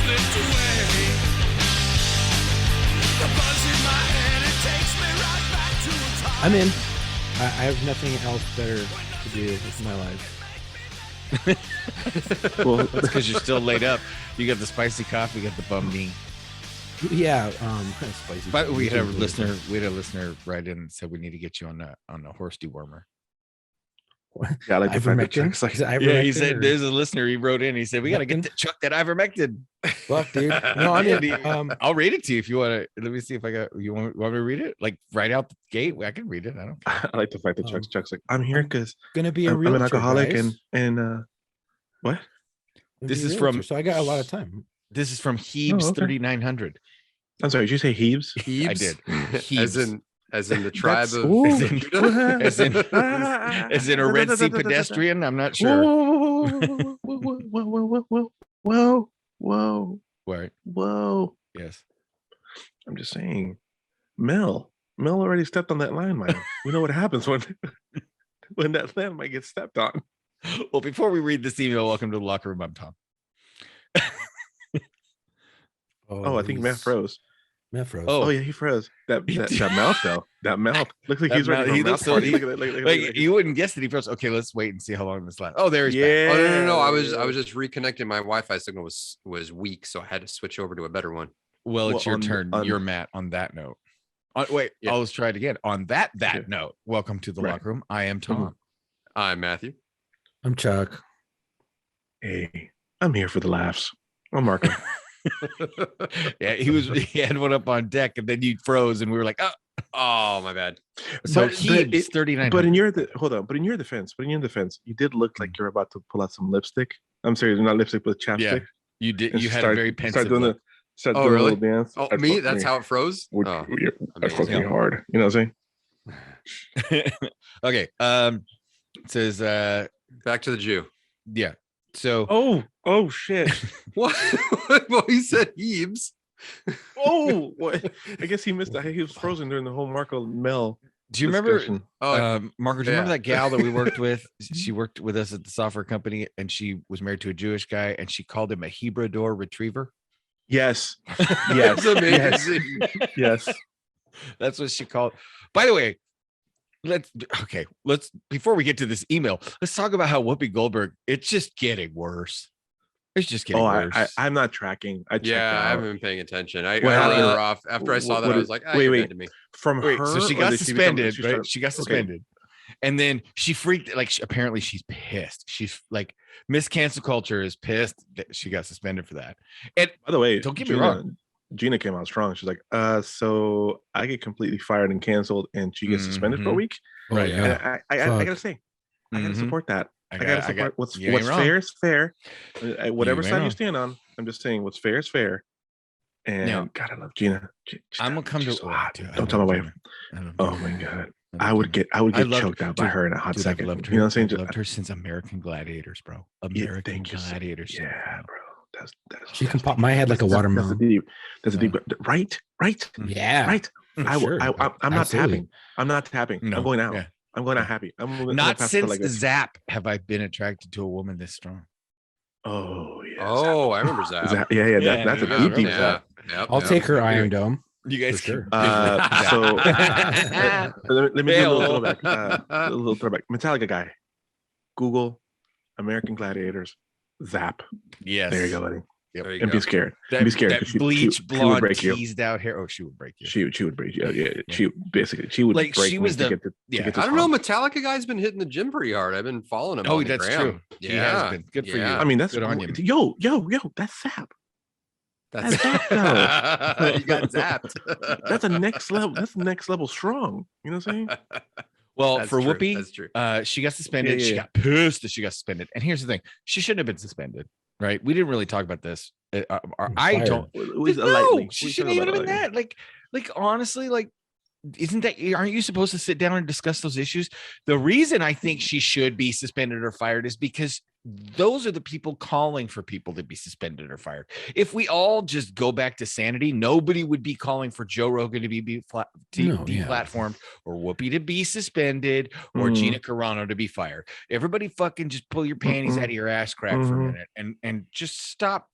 slipped away. The buzz in my head, it takes me right back to a time. I'm in. I have nothing else better to do with my life. Well, that's because you're still laid up. You got the spicy coffee, you got the bum knee. Yeah, spicy. But we had a listener write in and said we need to get you on a horse dewormer. Yeah, like ivermectin. Chuck's like, Is it Yeah, he ivermectin said or- there's a listener. He wrote in. He said we got to get Chuck that ivermectin. Fuck, dude. No, I'm in. I'll read it to you if you want to. Let me see if I got. You want me to read it? Like right out the gate? I can read it. I don't care. I like the fact that Chuck's like, I'm here because Gonna be a I'm realtor, an alcoholic guys. and what? Gonna This be a is realtor, from- So I got a lot of time. This is from Heebs Oh, okay. 3900. I'm sorry, did you say Heebs? Heebs? I did. As in the tribe of Ooh. As in- Judah? as in a Red Sea pedestrian. I'm not sure. Whoa. Right. Yes. I'm just saying, Mel already stepped on that landmine. We know what happens when that landmine gets stepped on. Well, before we read this email, welcome to the locker room. I'm Tom. Oh, I think Matt froze. Matt froze. Oh yeah, he froze. That mouth though. That mouth looks like he's That ready mouth- for a he mouth looks so- party. Look at Like you wouldn't guess that he froze. Okay, let's wait and see how long this lasts. Oh, there he's back. Yeah. Oh no! I was just reconnecting. My Wi-Fi signal was weak, so I had to switch over to a better one. Well, it's Well, your turn. You're Matt on that note. Wait, Yeah. I'll let's try it again. On that Yeah. note, welcome to the Right. locker room. I am Tom. I'm Matthew. I'm Chuck. Hey, I'm here for the laughs. I'm Marco. Yeah, he had one up on deck, and then you froze, and we were like, oh, Oh, my bad. so But- he but is 39. But in your defense, you did look like you're about to pull out some lipstick. I'm sorry, not lipstick, but chapstick. You did. And You had a very pensive Start doing look. start Oh, doing really? a little dance. Oh, That's me? fucking That's how it froze? We're, Oh, that's amazing. fucking hard. You know what I'm saying? Okay. It says, Back to the Jew. yeah. So Oh shit. What? Well, he said Heebs. Oh, what? I guess he missed that. He was frozen during the whole Marco Mel. do you remember, discussion. Margaret, do you remember yeah. that gal that we worked with? She worked with us at the software company, and she was married to a Jewish guy, and she called him a Hebrew retriever. Yes. That's Yes. amazing. Yes. That's what she called. By the way, let's before we get to this email, let's talk about how Whoopi Goldberg. It's just getting worse. It's just getting Oh, worse. I'm not tracking. I checked Yeah, I out. haven't been paying attention. I What wrote happened? her off after I saw that. I was like, wait, you're wait. dead to me. From Wait, her. so she or got did become- suspended, she right? started- She got suspended, and then she freaked. Like apparently she's pissed. She's like Miss Cancel Culture is pissed that she got suspended for that. And By the way, don't get me wrong. Gina came out strong. She's like, so I get completely fired and canceled, and she gets suspended for a Mhm. week. Right, And Yeah. I Fuck. gotta say, I gotta Mhm. support that. I gotta support what's you ain't wrong. fair is fair. Whatever You ain't side you wrong. stand on, I'm just saying what's fair is fair. And Now, God, I love Gina. I'm gonna come to. she's so hot. Dude, I Don't tell my love wife. Gina. I love Oh Gina. my God, I I love would Gina. get I loved- choked out by dude, her in a hot Dude, second. I've loved her. You know what I'm saying? I've loved her since American Gladiators, bro. Yeah, American thank you, sir. Gladiators. Yeah, bro. That's She can pop my head like a watermelon. That's a deep. That's a deep. Right. Yeah. Right. for I'm sure. not Absolutely. tapping. I'm not tapping. No, I'm going out. yeah. I'm going out happy. I'm gonna Not pass it since like a- Zap have I been attracted to a woman this strong. Oh yeah. Oh, I remember Zap. Yeah. Yeah, That's yeah, a deep Yeah. Zap. Yep, I'll yep. take her Iron Dome. You guys For sure. keep- So let me do a little throwback. A little throwback. Metallica guy. Google American Gladiators. Zap. yes. There you go, buddy. There you And go. be scared. That, be scared. that 'cause she bleach would blonde break you. teased out hair. Oh, she would break you. She would break you. Yeah. She would Like, break she me was to the- get to yeah. get I this don't know. hump. Metallica guy's been hitting the gym pretty hard. I've been following him. Oh, on the that's gram. true. Yeah, He has been. Good for you. I mean, that's Good on you. yo. That's Zap. That's That's you got zapped. That's a next level. That's next level strong. You know what I'm saying? Well, That's for true. Whoopi, That's true. she got suspended. Yeah, She yeah. got pissed that she got suspended. And here's the thing: she shouldn't have been suspended, right? We didn't really talk about this. I Fired. don't. It was No, lightly. she We shouldn't talked even have about been it lightly. that. Like honestly, like, isn't that? Aren't you supposed to sit down and discuss those issues? The reason I think she should be suspended or fired is because those are the people calling for people to be suspended or fired. If we all just go back to sanity, nobody would be calling for Joe Rogan to be deplatformed or Whoopi to be suspended or Mhm. Gina Carano to be fired. Everybody fucking just pull your panties out of your ass crack for a Mhm. minute and just stop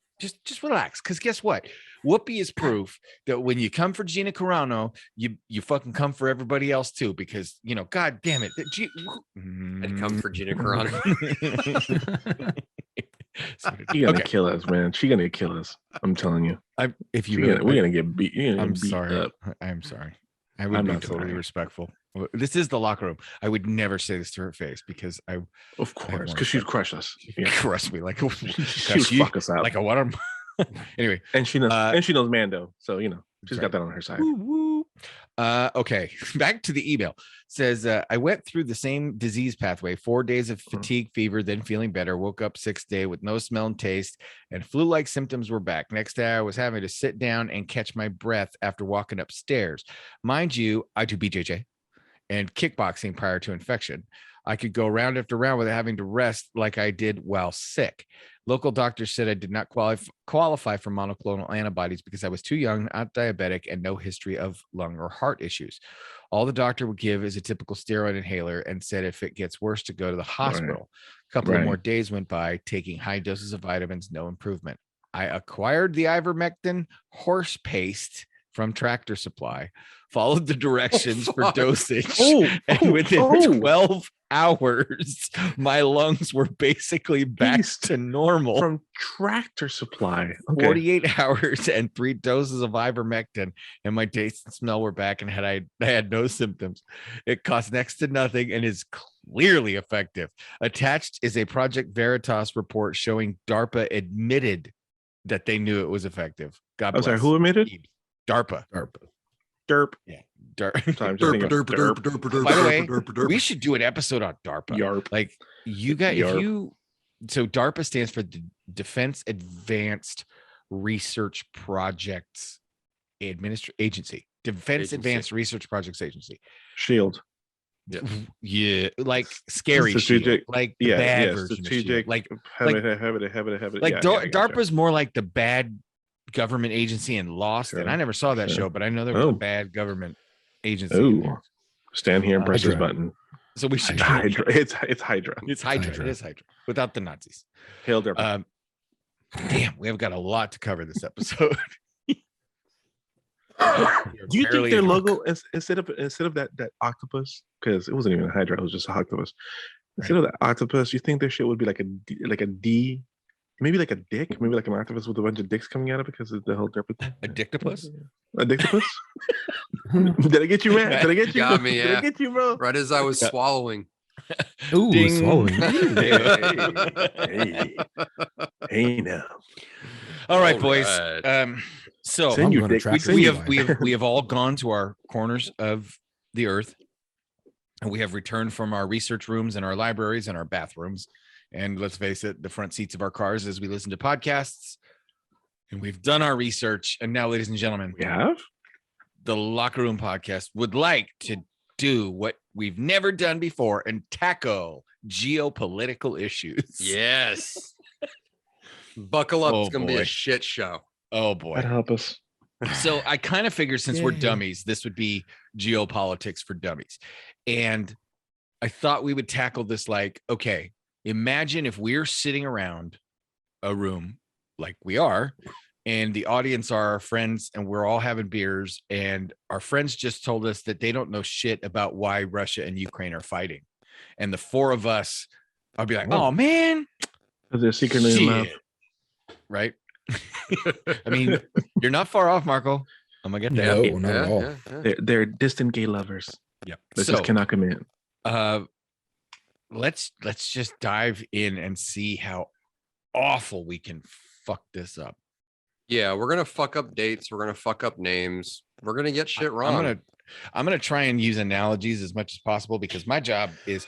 Just relax, because guess what? Whoopi is proof that when you come for Gina Carano, you fucking come for everybody else too. Because God damn it, I'd come for Gina Carano. She's gonna kill us, man. She's gonna kill us. I'm telling you. If you we're gonna get beat. I'm beat sorry. up. I'm sorry. I would I'm be not totally sorry. respectful. This is the locker room. I would never say this to her face because Of course, because she'd crush us. Yeah. crush me like She would fuck us up. like a water. Anyway, and she knows Mando, so she's got that on her side. Woo, woo. Okay, back to the email. Says I went through the same disease pathway, 4 days of fatigue, fever, then feeling better. Woke up 6th day with no smell and taste, and flu-like symptoms were back. Next day, I was having to sit down and catch my breath after walking upstairs. Mind you, I do BJJ and kickboxing prior to infection. I could go round after round without having to rest like I did while sick. Local doctors said I did not qualify for monoclonal antibodies because I was too young, not diabetic, and no history of lung or heart issues. All the doctor would give is a typical steroid inhaler and said if it gets worse to go to the hospital. A couple of more days went by, taking high doses of vitamins, no improvement. I acquired the ivermectin horse paste from Tractor Supply, followed the directions for dosage, and within 12 hours, my lungs were basically back to normal. From Tractor Supply. Okay. 48 hours and 3 doses of ivermectin, and my taste and smell were back, and I had no symptoms. It costs next to nothing and is clearly effective. Attached is a Project Veritas report showing DARPA admitted that they knew it was effective. God bless. I'm sorry, who admitted? DARPA. Derp. Yeah. DARPA. By the way, we should do an episode on DARPA. Yarp. Like you got so DARPA stands for the Defense Advanced Research Projects Agency. Defense Advanced Research Projects Agency. Shield. Yeah, like scary shield, like the bad version strategic, of shield. Like DARPA's more like the bad government agency in Lost, and I never saw that show, but I know there was a bad government agency. Oh, stand here and press this button. So we should Hydra. It's Hydra. It's Hydra. It is Hydra without the Nazis. Hail DARPA. Damn, we have got a lot to cover this episode. Do you think their logo instead of that octopus, because it wasn't even a Hydra, it was just an octopus. Instead of that octopus, you think their shit would be like a D, maybe like a dick, maybe like an octopus with a bunch of dicks coming out of it because of the whole DARPA thing? A dictopus? A dictopus? Did I get you, man? Did I get you? Got me, Did I get you, bro? Right as I was swallowing. Ooh, Ding. swallowing. Hey now. All right, All boys. right. So Send your I'm gonna dick. track Send we your- have all gone to our corners of the earth, and we have returned from our research rooms and our libraries and our bathrooms, and let's face it, the front seats of our cars as we listen to podcasts, and we've done our research. And now, ladies and gentlemen, We have? the Locker Room Podcast would like to do what we've never done before and tackle geopolitical issues. Yes. Buckle up. Oh, It's going to be boy. a shit show. Oh boy. That'd help us. So I kind of figured since we're Yeah. dummies, this would be geopolitics for dummies. And I thought we would tackle this like, okay, imagine if we're sitting around a room like we are, and the audience are our friends, and we're all having beers, and our friends just told us that they don't know shit about why Russia and Ukraine are fighting. And the four of us, I'll be like, oh man, Because they're secretly in love. shit. Right? I mean, you're not far off, Marco. I'm gonna get there. No, not at all. Yeah. They're distant gay lovers. Yep. They So, just cannot commit. let's just dive in and see how awful we can fuck this up. Yeah, we're gonna fuck up dates. We're gonna fuck up names. We're gonna get shit wrong. I'm gonna try and use analogies as much as possible because my job is.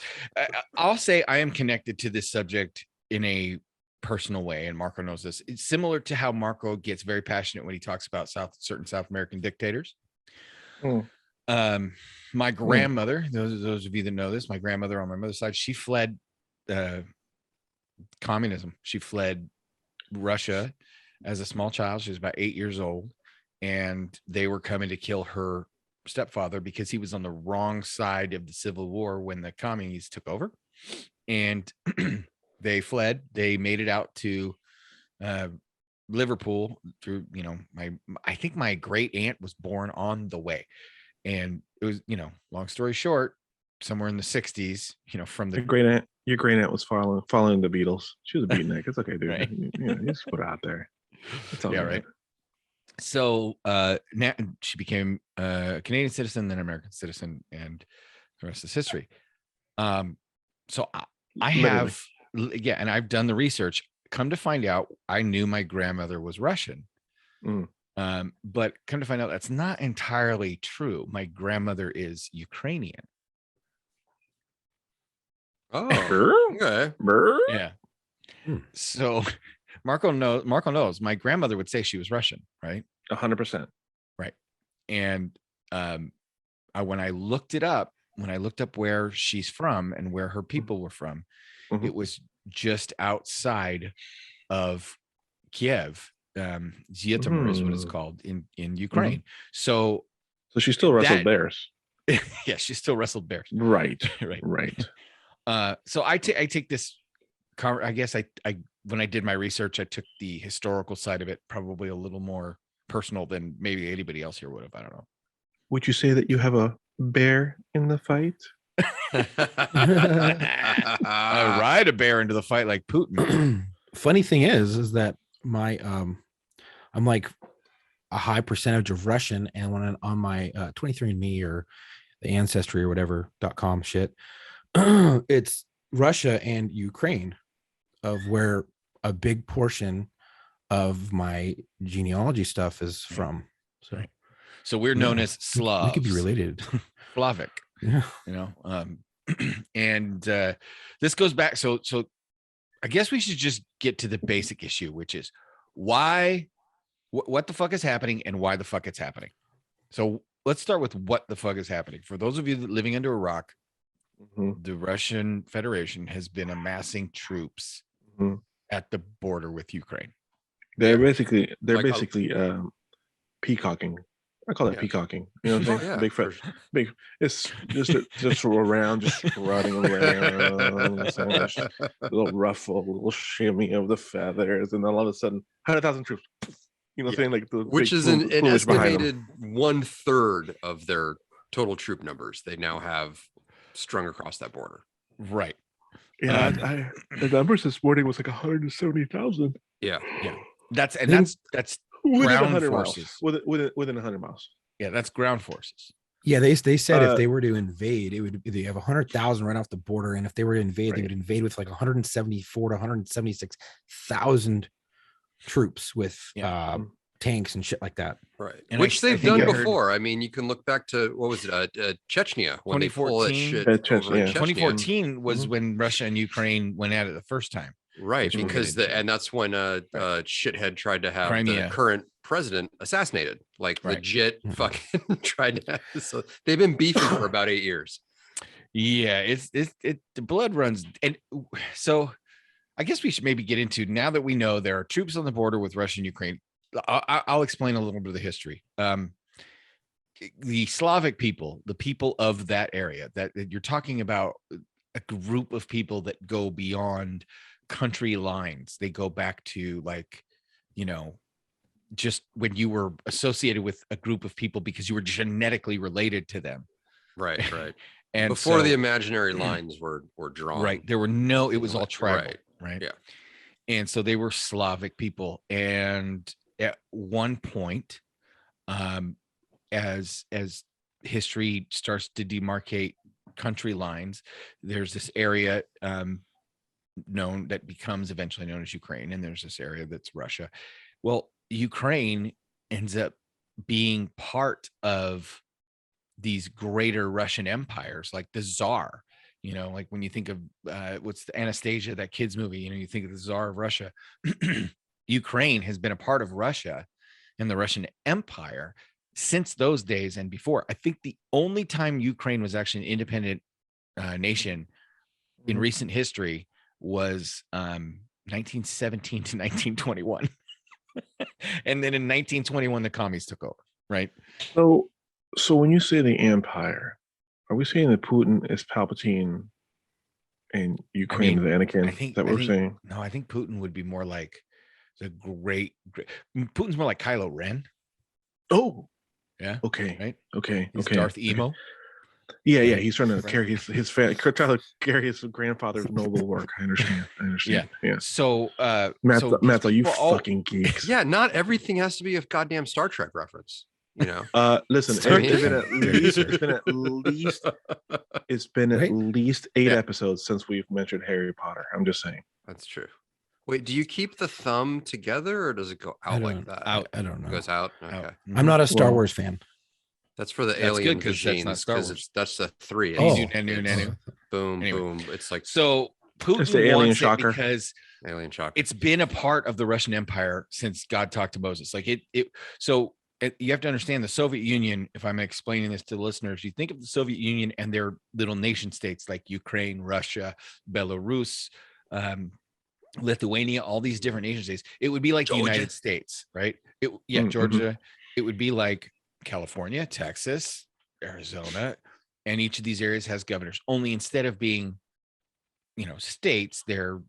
I'll say I am connected to this subject in a personal way, and Marco knows this. It's similar to how Marco gets very passionate when he talks about certain South American dictators. My grandmother, those of you that know this, my grandmother on my mother's side, she fled communism. She fled Russia as a small child. She was about 8 years old, and they were coming to kill her stepfather because he was on the wrong side of the Civil War when the communists took over. And they fled. They made it out to Liverpool through, I think my great aunt was born on the way. And it was, long story short, somewhere in the 60s, from the Your great aunt was following the Beatles. She was a beatnik. It's okay, dude. Right. You just put it out there. It's all Yeah, good. right. So now she became a Canadian citizen, then American citizen, and the rest is history. So I have, and I've done the research. Come to find out, I knew my grandmother was Russian. But come to find out, that's not entirely true. My grandmother is Ukrainian. Oh, okay. Yeah. So Marco knows my grandmother would say she was Russian, right? 100%. Right. And when I looked up where she's from and where her people were from, it was just outside of Kiev. Zhytomyr is what it's called in Ukraine. So she still wrestled bears. Yeah, she still wrestled bears. Right. Right. So I take this. I guess I when I did my research, I took the historical side of it, probably a little more personal than maybe anybody else here would have. I don't know. Would you say that you have a bear in the fight? I ride a bear into the fight like Putin. Funny thing is that my I'm like a high percentage of Russian, and when on my 23andMe or the Ancestry or whatever.com shit, it's Russia and Ukraine, of where a big portion of my genealogy stuff is from. So we're known as Slavs. We could be related. Slavic. Yeah. And this goes back. So I guess we should just get to the basic issue, which is why, what the fuck is happening and why the fuck it's happening. So let's start with what the fuck is happening. For those of you that living under a rock, the Russian Federation has been amassing troops at the border with Ukraine. They're basically peacocking. I call it peacocking. You know what I'm saying? Yeah, big. It's just around, just running around. A little ruffle, a little shimmy of the feathers, and then all of a sudden, 100,000 troops. You know what I'm saying? Like which is an estimated 1/3 of their total troop numbers. They now have strung across that border. Right. Yeah, the numbers this morning was like 170,000. Yeah. That's within ground 100 forces. miles. Within 100 miles. Yeah, that's ground forces. Yeah, they said if they were to invade, it would they have 100,000 right off the border, and if they were to invade, they would invade with like 174 to 176,000 troops with tanks and shit like that. Right. And which they've done before. I mean, you can look back to what was it, Chechnya, when they pulled that shit over in Chechnya. 2014 was when Russia and Ukraine went at it the first time. Right, because and that's when shithead tried to have the current president assassinated. Like legit fucking tried to have, so they've been beefing for about 8 years. Yeah, it's the blood runs. And so I guess we should maybe get into, now that we know there are troops on the border with Russia and Ukraine, I'll explain a little bit of the history. The Slavic people, the people of that area, that you're talking about, a group of people that go beyond country lines. They go back to, like, just when you were associated with a group of people because you were genetically related to them. Right. And before the imaginary lines were drawn. Right. There were it was all tribal. Right. Yeah. And so they were Slavic people. And at one point, as history starts to demarcate country lines, there's this area that becomes eventually known as Ukraine, and there's this area that's Russia. Well, Ukraine ends up being part of these greater Russian empires, like the Tsar. Like when you think of what's the Anastasia, that kids movie, you think of the Tsar of Russia. Ukraine has been a part of Russia and the Russian Empire since those days and before. I think the only time Ukraine was actually an independent nation in recent history was 1917 to 1921. And then in 1921, the commies took over, right? So when you say the empire, are we saying that Putin is Palpatine and Ukraine is Anakin? We're saying? No, I think Putin would be more like It's a great. Putin's more like Kylo Ren. Oh, Yeah. okay, Right. okay, He's okay. Darth Emo. Yeah, yeah. Right. He's trying to Right. carry his family, trying to carry his grandfather's noble work. I understand. Yeah. So, Matt's, so these Matt's like, you people all- fucking geeks. Yeah, not everything has to be a goddamn Star Trek reference. You know. Listen, Star it's been Trek. at least it's been at Right? least 8 Yeah. episodes since we've mentioned Harry Potter. I'm just saying. That's true. Wait, do you keep the thumb together or does it go out like that? I don't It know. goes out. Okay. out. I'm not a Star Well, Wars fan. That's for the That's alien good 'cause that's not machines Star because Wars. that's the 3. Oh. It's boom, Anyway. boom. It's like So It's Putin the alien wants shocker. it because alien shock. it's been a part of the Russian Empire since God talked to Moses. Like you have to understand the Soviet Union. If I'm explaining this to the listeners, you think of the Soviet Union and their little nation states like Ukraine, Russia, Belarus, Lithuania, all these different nation states. It would be like the United States, right? Georgia. It would be like California, Texas, Arizona, and each of these areas has governors. Only instead of being, states, they're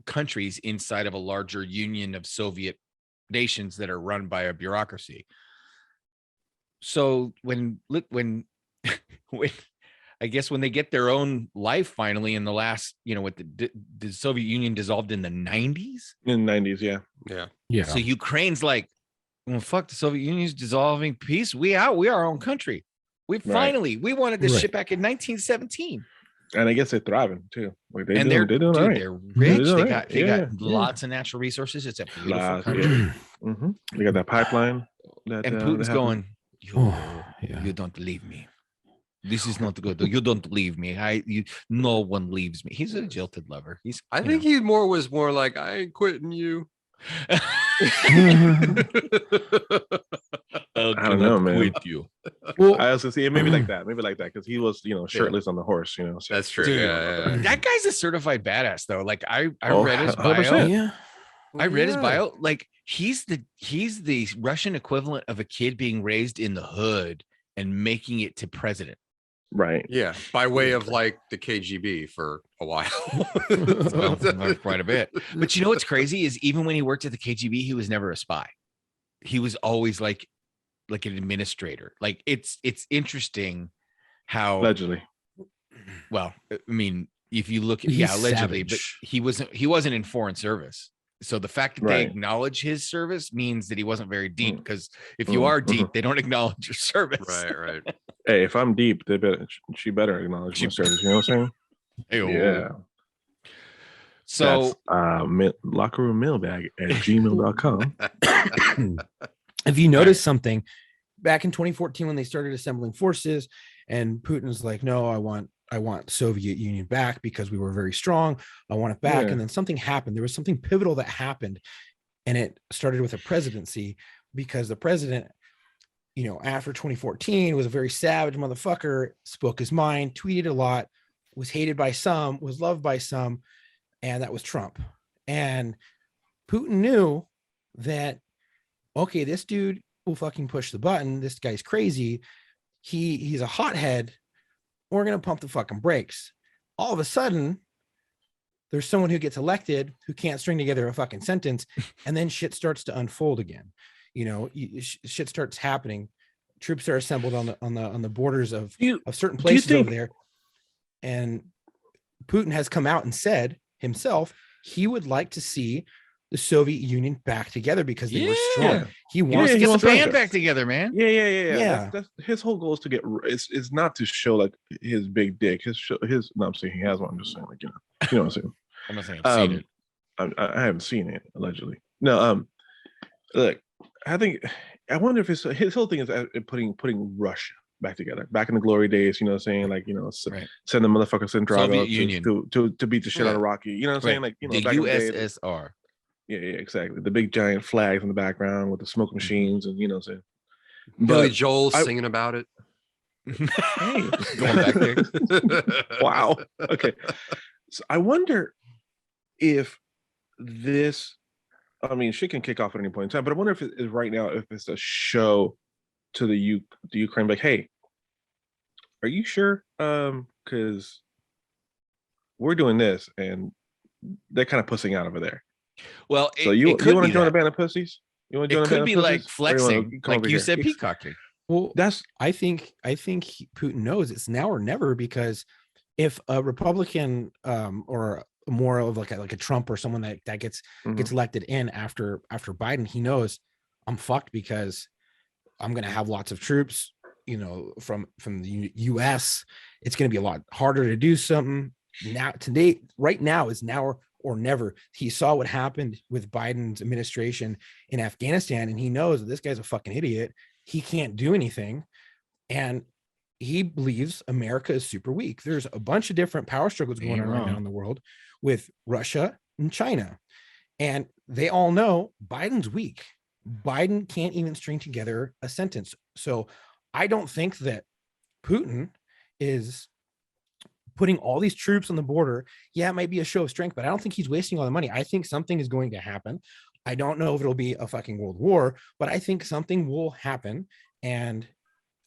countries inside of a larger union of Soviet nations that are run by a bureaucracy. So when when I guess when they get their own life finally in the last, with the Soviet Union dissolved in the 90s. In the 90s, yeah. Yeah. So Ukraine's like, well, fuck, the Soviet Union's dissolving. Peace. We are our own country. We wanted this Right. shit back in 1917. And I guess they're thriving too. Like And they're doing all right. they're rich. doing They all right. got Yeah. lots of natural resources. It's a beautiful Lots, country. They got that pipeline. And that Putin's they have- going, Oh, yeah. you don't leave me. This is not good. You don't leave me. No one leaves me. He's a jilted lover. I think he was more like, I ain't quitting you. I don't know, man. You. Well, I also see it maybe like that, because he was, shirtless on the horse, So, That's true. Dude, Yeah. That guy's a certified badass though. Like I Oh, read his 100%. bio. yeah. I read his Yeah. bio. Like he's the Russian equivalent of a kid being raised in the hood and making it to president. right. Yeah, by way of like the KGB for a while. Well, quite a bit. But you know what's crazy is even when he worked at the KGB, he was never a spy. He was always like an administrator. Like it's interesting how Allegedly. well, I mean, if you look at He's allegedly, but savage. he wasn't in foreign service. So the fact that they Right. acknowledge his service means that he wasn't very deep. Mm. Because if you Mm, are deep, they don't acknowledge your service. Right. Hey, if I'm deep, she better acknowledge my service. You know what I'm saying? Ayo. Yeah. So That's, locker room mailbag at gmail.com. If you notice something back in 2014 when they started assembling forces and Putin's like, no, I want Soviet Union back because we were very strong. I want it back. Yeah. And then something happened. There was something pivotal that happened, and it started with a presidency because the president, after 2014 was a very savage motherfucker, spoke his mind, tweeted a lot, was hated by some, was loved by some, and that was Trump. And Putin knew that, okay, this dude will fucking push the button. This guy's crazy. He's a hothead. We're going to pump the fucking brakes. All of a sudden, there's someone who gets elected who can't string together a fucking sentence, and then shit starts to unfold again. Shit starts happening. Troops are assembled on the borders of certain places over there. And Putin has come out and said himself he would like to see the Soviet Union back together because they were strong. He wants Yeah, to he get the wants band Russia. back together, man. Yeah. That's his whole goal is to get is not to show like his big dick. I'm saying he has one. I'm just saying you know what I'm saying. I'm not saying I've seen it. I haven't seen it allegedly. No, look, I wonder if his whole thing is putting Russia back together, back in the glory days. You know what I'm saying? Like Right. send the motherfucker Drago Soviet Union. to beat the shit out of Rocky. You know what I'm saying? Like the back in the day, USSR. yeah, exactly. The big giant flags in the background with the smoke machines, and you know what I'm saying. Billy But Joel I- singing about it. hey, Going back there. wow. Okay. So I wonder if this, I mean, shit can kick off at any point in time, but I wonder if it is right now, if it's a show to the Ukraine, like, hey, are you sure? Because we're doing this and they're kind of pussing out over there. Well, So it you could want be to join a that. band of pussies? You want to join It a band could of be pussies? like Or you flexing, wanna come like over you here? said, peacocking. Well, That's I think Putin knows it's now or never, because if a Republican or more of like a Trump or someone that gets elected in after Biden, he knows I'm fucked, because I'm going to have lots of troops, from the US. It's going to be a lot harder to do something now. Today, right now is now or never. He saw what happened with Biden's administration in Afghanistan, and he knows that this guy's a fucking idiot. He can't do anything. And he believes America is super weak. There's a bunch of different power struggles going on right now in the world with Russia and China. And they all know Biden's weak. Biden can't even string together a sentence. So I don't think that Putin is putting all these troops on the border. Yeah, it might be a show of strength, but I don't think he's wasting all the money. I think something is going to happen. I don't know if it'll be a fucking world war, but I think something will happen. And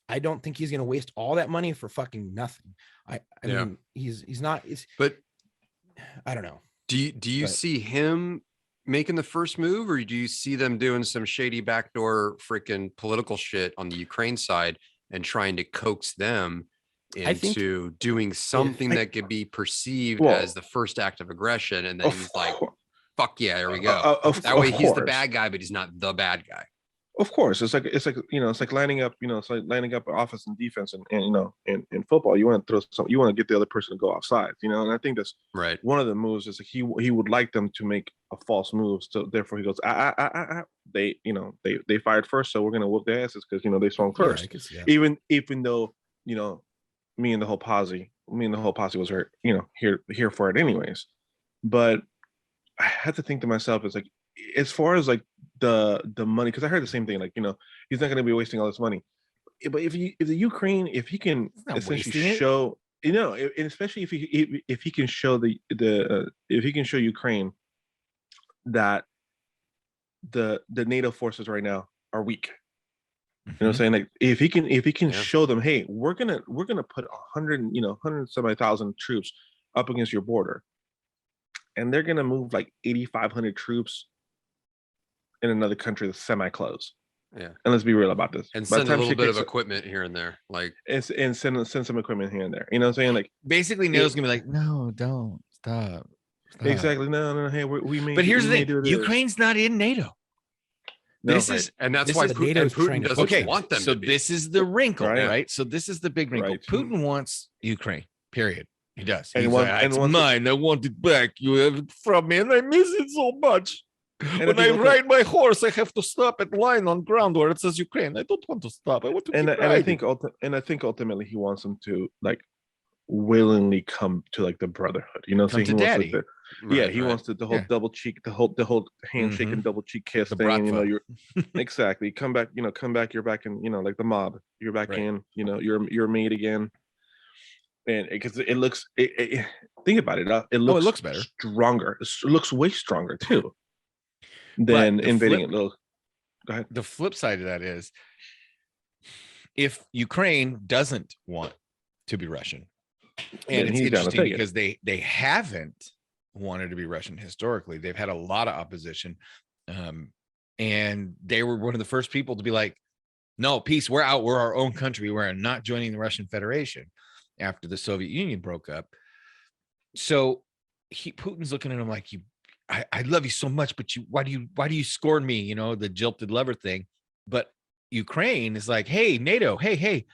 I don't think he's going to waste all that money for fucking nothing. I mean, he's not. But I don't know. do you see him making the first move, or do you see them doing some shady backdoor freaking political shit on the Ukraine side and trying to coax them into doing something that could be perceived as the first act of aggression? And then he's like, fuck yeah, here we go. That way he's the bad guy, but he's not the bad guy. Of course, it's like it's like lining up, it's like lining up offense and defense, and in football, you want to throw some, you want to get the other person to go offside, and I think that's right. One of the moves is like he would like them to make a false move, so therefore he goes, they they fired first, so we're gonna whoop their asses because they swung first, even though me and the whole posse was here for it anyways, but I had to think to myself, it's like, as far as like the money, because I heard the same thing, like he's not going to be wasting all this money, but if the Ukraine, if he can essentially show and especially if he can show if he can show Ukraine that the NATO forces right now are weak, what I'm saying, like if he can show them, hey, we're gonna put 170,000 troops up against your border, and they're gonna move like 8,500 troops in another country that's semi-closed. Yeah. And let's be real about this. And send a little bit of equipment here and there. Like and send some equipment here and there. You know what I'm saying? Like basically NATO's gonna be like, no, don't stop. Exactly. No. Hey, we made. But here's the thing: Ukraine's not in NATO. This is, and that's why Putin doesn't want them. So this is the wrinkle, right? So this is the big wrinkle. Right. Putin wants Ukraine. Period. He does. And He's it's mine. I want it back. You have it from me, and I miss it so much. And when I ride my horse, I have to stop at line on ground where it says Ukraine. I don't want to stop. I want to keep riding. I think ultimately he wants them to like willingly come to like the brotherhood. You know, come to daddy. He wants the whole double cheek, the whole handshake and double cheek kiss thing. You're exactly come back. Come back. You're back in. Like the mob. You're back in. You're a mate again. And because it looks, think about it. It looks better, stronger. It looks way stronger too than invading it. Go ahead. The flip side of that is, if Ukraine doesn't want to be Russian, and it's interesting because they haven't wanted to be Russian historically. They've had a lot of opposition, and they were one of the first people to be like, "No, peace. We're out. We're our own country. We're not joining the Russian Federation." After the Soviet Union broke up. So Putin's looking at him like, I love you so much, but why do you scorn me? The jilted lover thing. But Ukraine is like, hey, NATO, hey,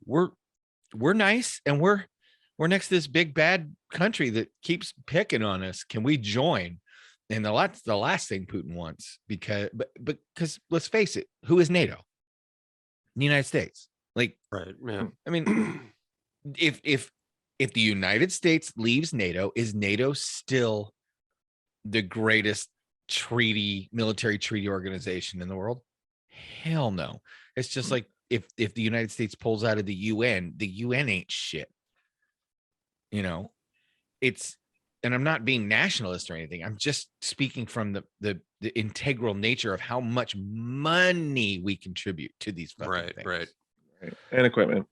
we're nice, and we're next to this big bad country that keeps picking on us. Can we join? And that's the last thing Putin wants, because let's face it, who is NATO? The United States. Like, right, yeah. I mean, if the United States leaves NATO, is NATO still the greatest military treaty organization in the world? Hell no. It's just like if the United States pulls out of the UN ain't shit. It's, and I'm not being nationalist or anything. I'm just speaking from the integral nature of how much money we contribute to these fucking things. Right. And equipment.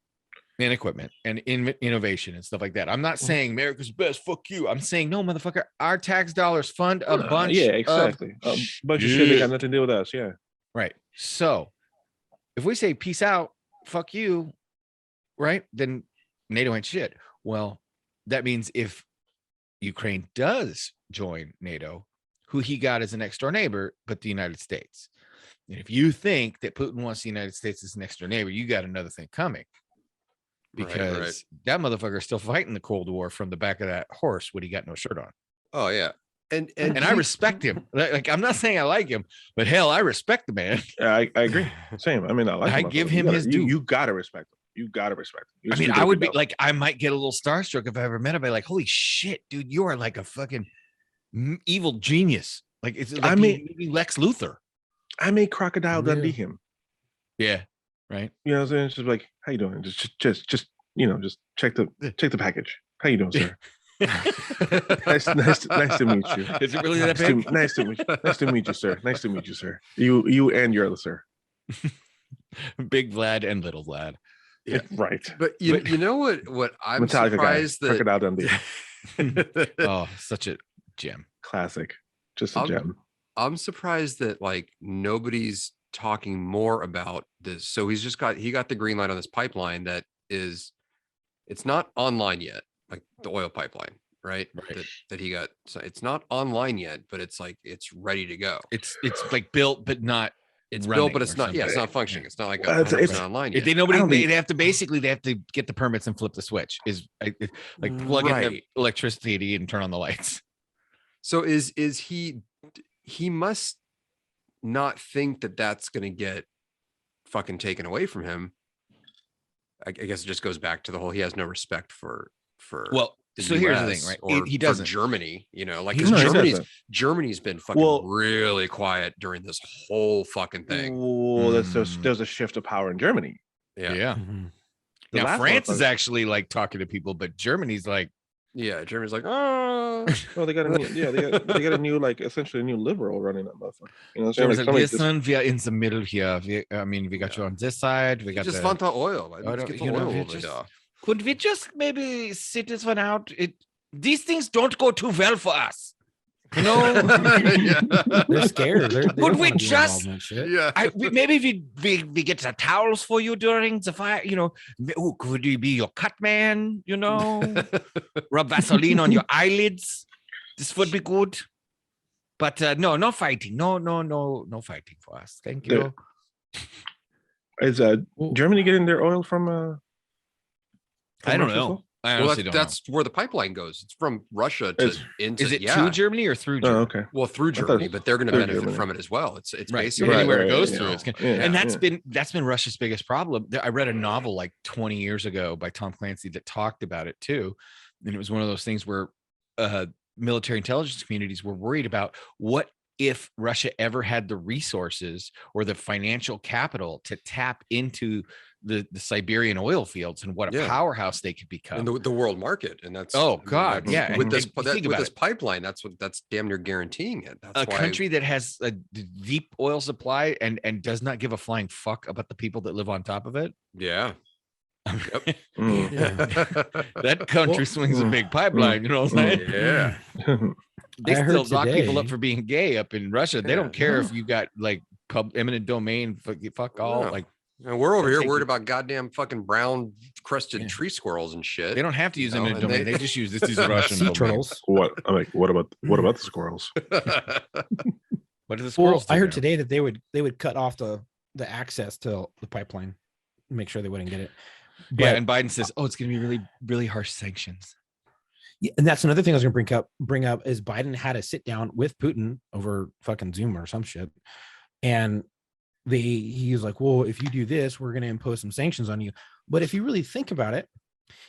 and equipment and innovation and stuff like that. I'm not saying America's best. Fuck you. I'm saying no, motherfucker. Our tax dollars fund a bunch. Yeah, exactly. Of A bunch of shit that got nothing to do with us. Yeah. Right. So if we say peace out, fuck you, right? Then NATO ain't shit. Well, that means if Ukraine does join NATO, who he got as a next door neighbor, but the United States. And if you think that Putin wants the United States as next door neighbor, you got another thing coming. Because that motherfucker is still fighting the Cold War from the back of that horse when he got no shirt on. Oh yeah. And I respect him. Like I'm not saying I like him, but hell, I respect the man. I agree. Same. I mean, I give him his due. You gotta respect him. You gotta respect him. I mean, I would be like, I might get a little starstruck if I ever met him. I'd be like, holy shit, dude, you are like a fucking evil genius. Like it's like Lex Luthor. I may Crocodile Dundee him. Yeah. Right. You know what I'm saying? It's just like, how you doing? Just you know, just check the package. How you doing, sir? nice to meet you. Is it really that big? Nice to meet you, sir. Nice to meet you, sir. You and your other sir. Big Vlad and little Vlad. Yeah, right. But you know what I'm Metallica surprised guy, Crocodile Dundee. Oh, such a gem. Classic. Just a gem. I'm surprised that like nobody's talking more about this. So he got the green light on this pipeline that is, it's not online yet, like the oil pipeline, right? That he got. So it's not online yet, but it's like it's ready to go. It's like built, but not. It's built, but it's not. Yeah, it's not functioning. It's not like it's online yet. They have to get the permits and flip the switch. Is like plug in the electricity and turn on the lights. So is he must not think that that's going to get fucking taken away from him. I guess it just goes back to the whole, he has no respect for so here's the thing, right? He doesn't. Germany, you know, like Germany's been fucking really quiet during this whole fucking thing. Well, there's a shift of power in Germany. Yeah. Mm-hmm. Now France is actually like talking to people, but Germany's like, Germany's like, oh, well, they got a new like essentially a new liberal running that motherfucker. You know, so like, listen, we are in the middle here. We got you on this side. We got just want the oil. Could we just maybe sit this one out? These things don't go too well for us. You know, they're scared. Could we just? Maybe we get the towels for you during the fire. You know, could you be your cut man? You know, rub Vaseline on your eyelids. This would be good. But no fighting. No fighting for us. Thank you. Is Germany getting their oil from I don't know. Well, that's where the pipeline goes. It's from Russia to into. Is it to Germany or through Germany? Oh, okay. Well, through Germany, but they're going to benefit from it as well. It's basically anywhere it goes through. And that's been Russia's biggest problem. I read a novel like 20 years ago by Tom Clancy that talked about it too, and it was one of those things where military intelligence communities were worried about what if Russia ever had the resources or the financial capital to tap into the Siberian oil fields and what a powerhouse they could become in the world market. And that's with this pipeline, that's damn near guaranteeing it. That's why country that has a deep oil supply and does not give a flying fuck about the people that live on top of it. Yeah. Yep. That country swings a big pipeline, you know what I'm saying? Yeah. They still lock people up for being gay up in Russia. They don't care if you got like eminent domain, fuck all. Like, and we're over here worried about goddamn fucking brown crusted tree squirrels and shit. They don't have to use eminent domain. They just use these Russian sea turtles. What about the squirrels? What are the squirrels? I heard today that they would cut off the access to the pipeline, make sure they wouldn't get it. But, and Biden says, "Oh, it's going to be really, really harsh sanctions." Yeah, and that's another thing I was going to bring up is Biden had a sit down with Putin over fucking Zoom or some shit, and he was like, well, if you do this, we're going to impose some sanctions on you. But if you really think about it,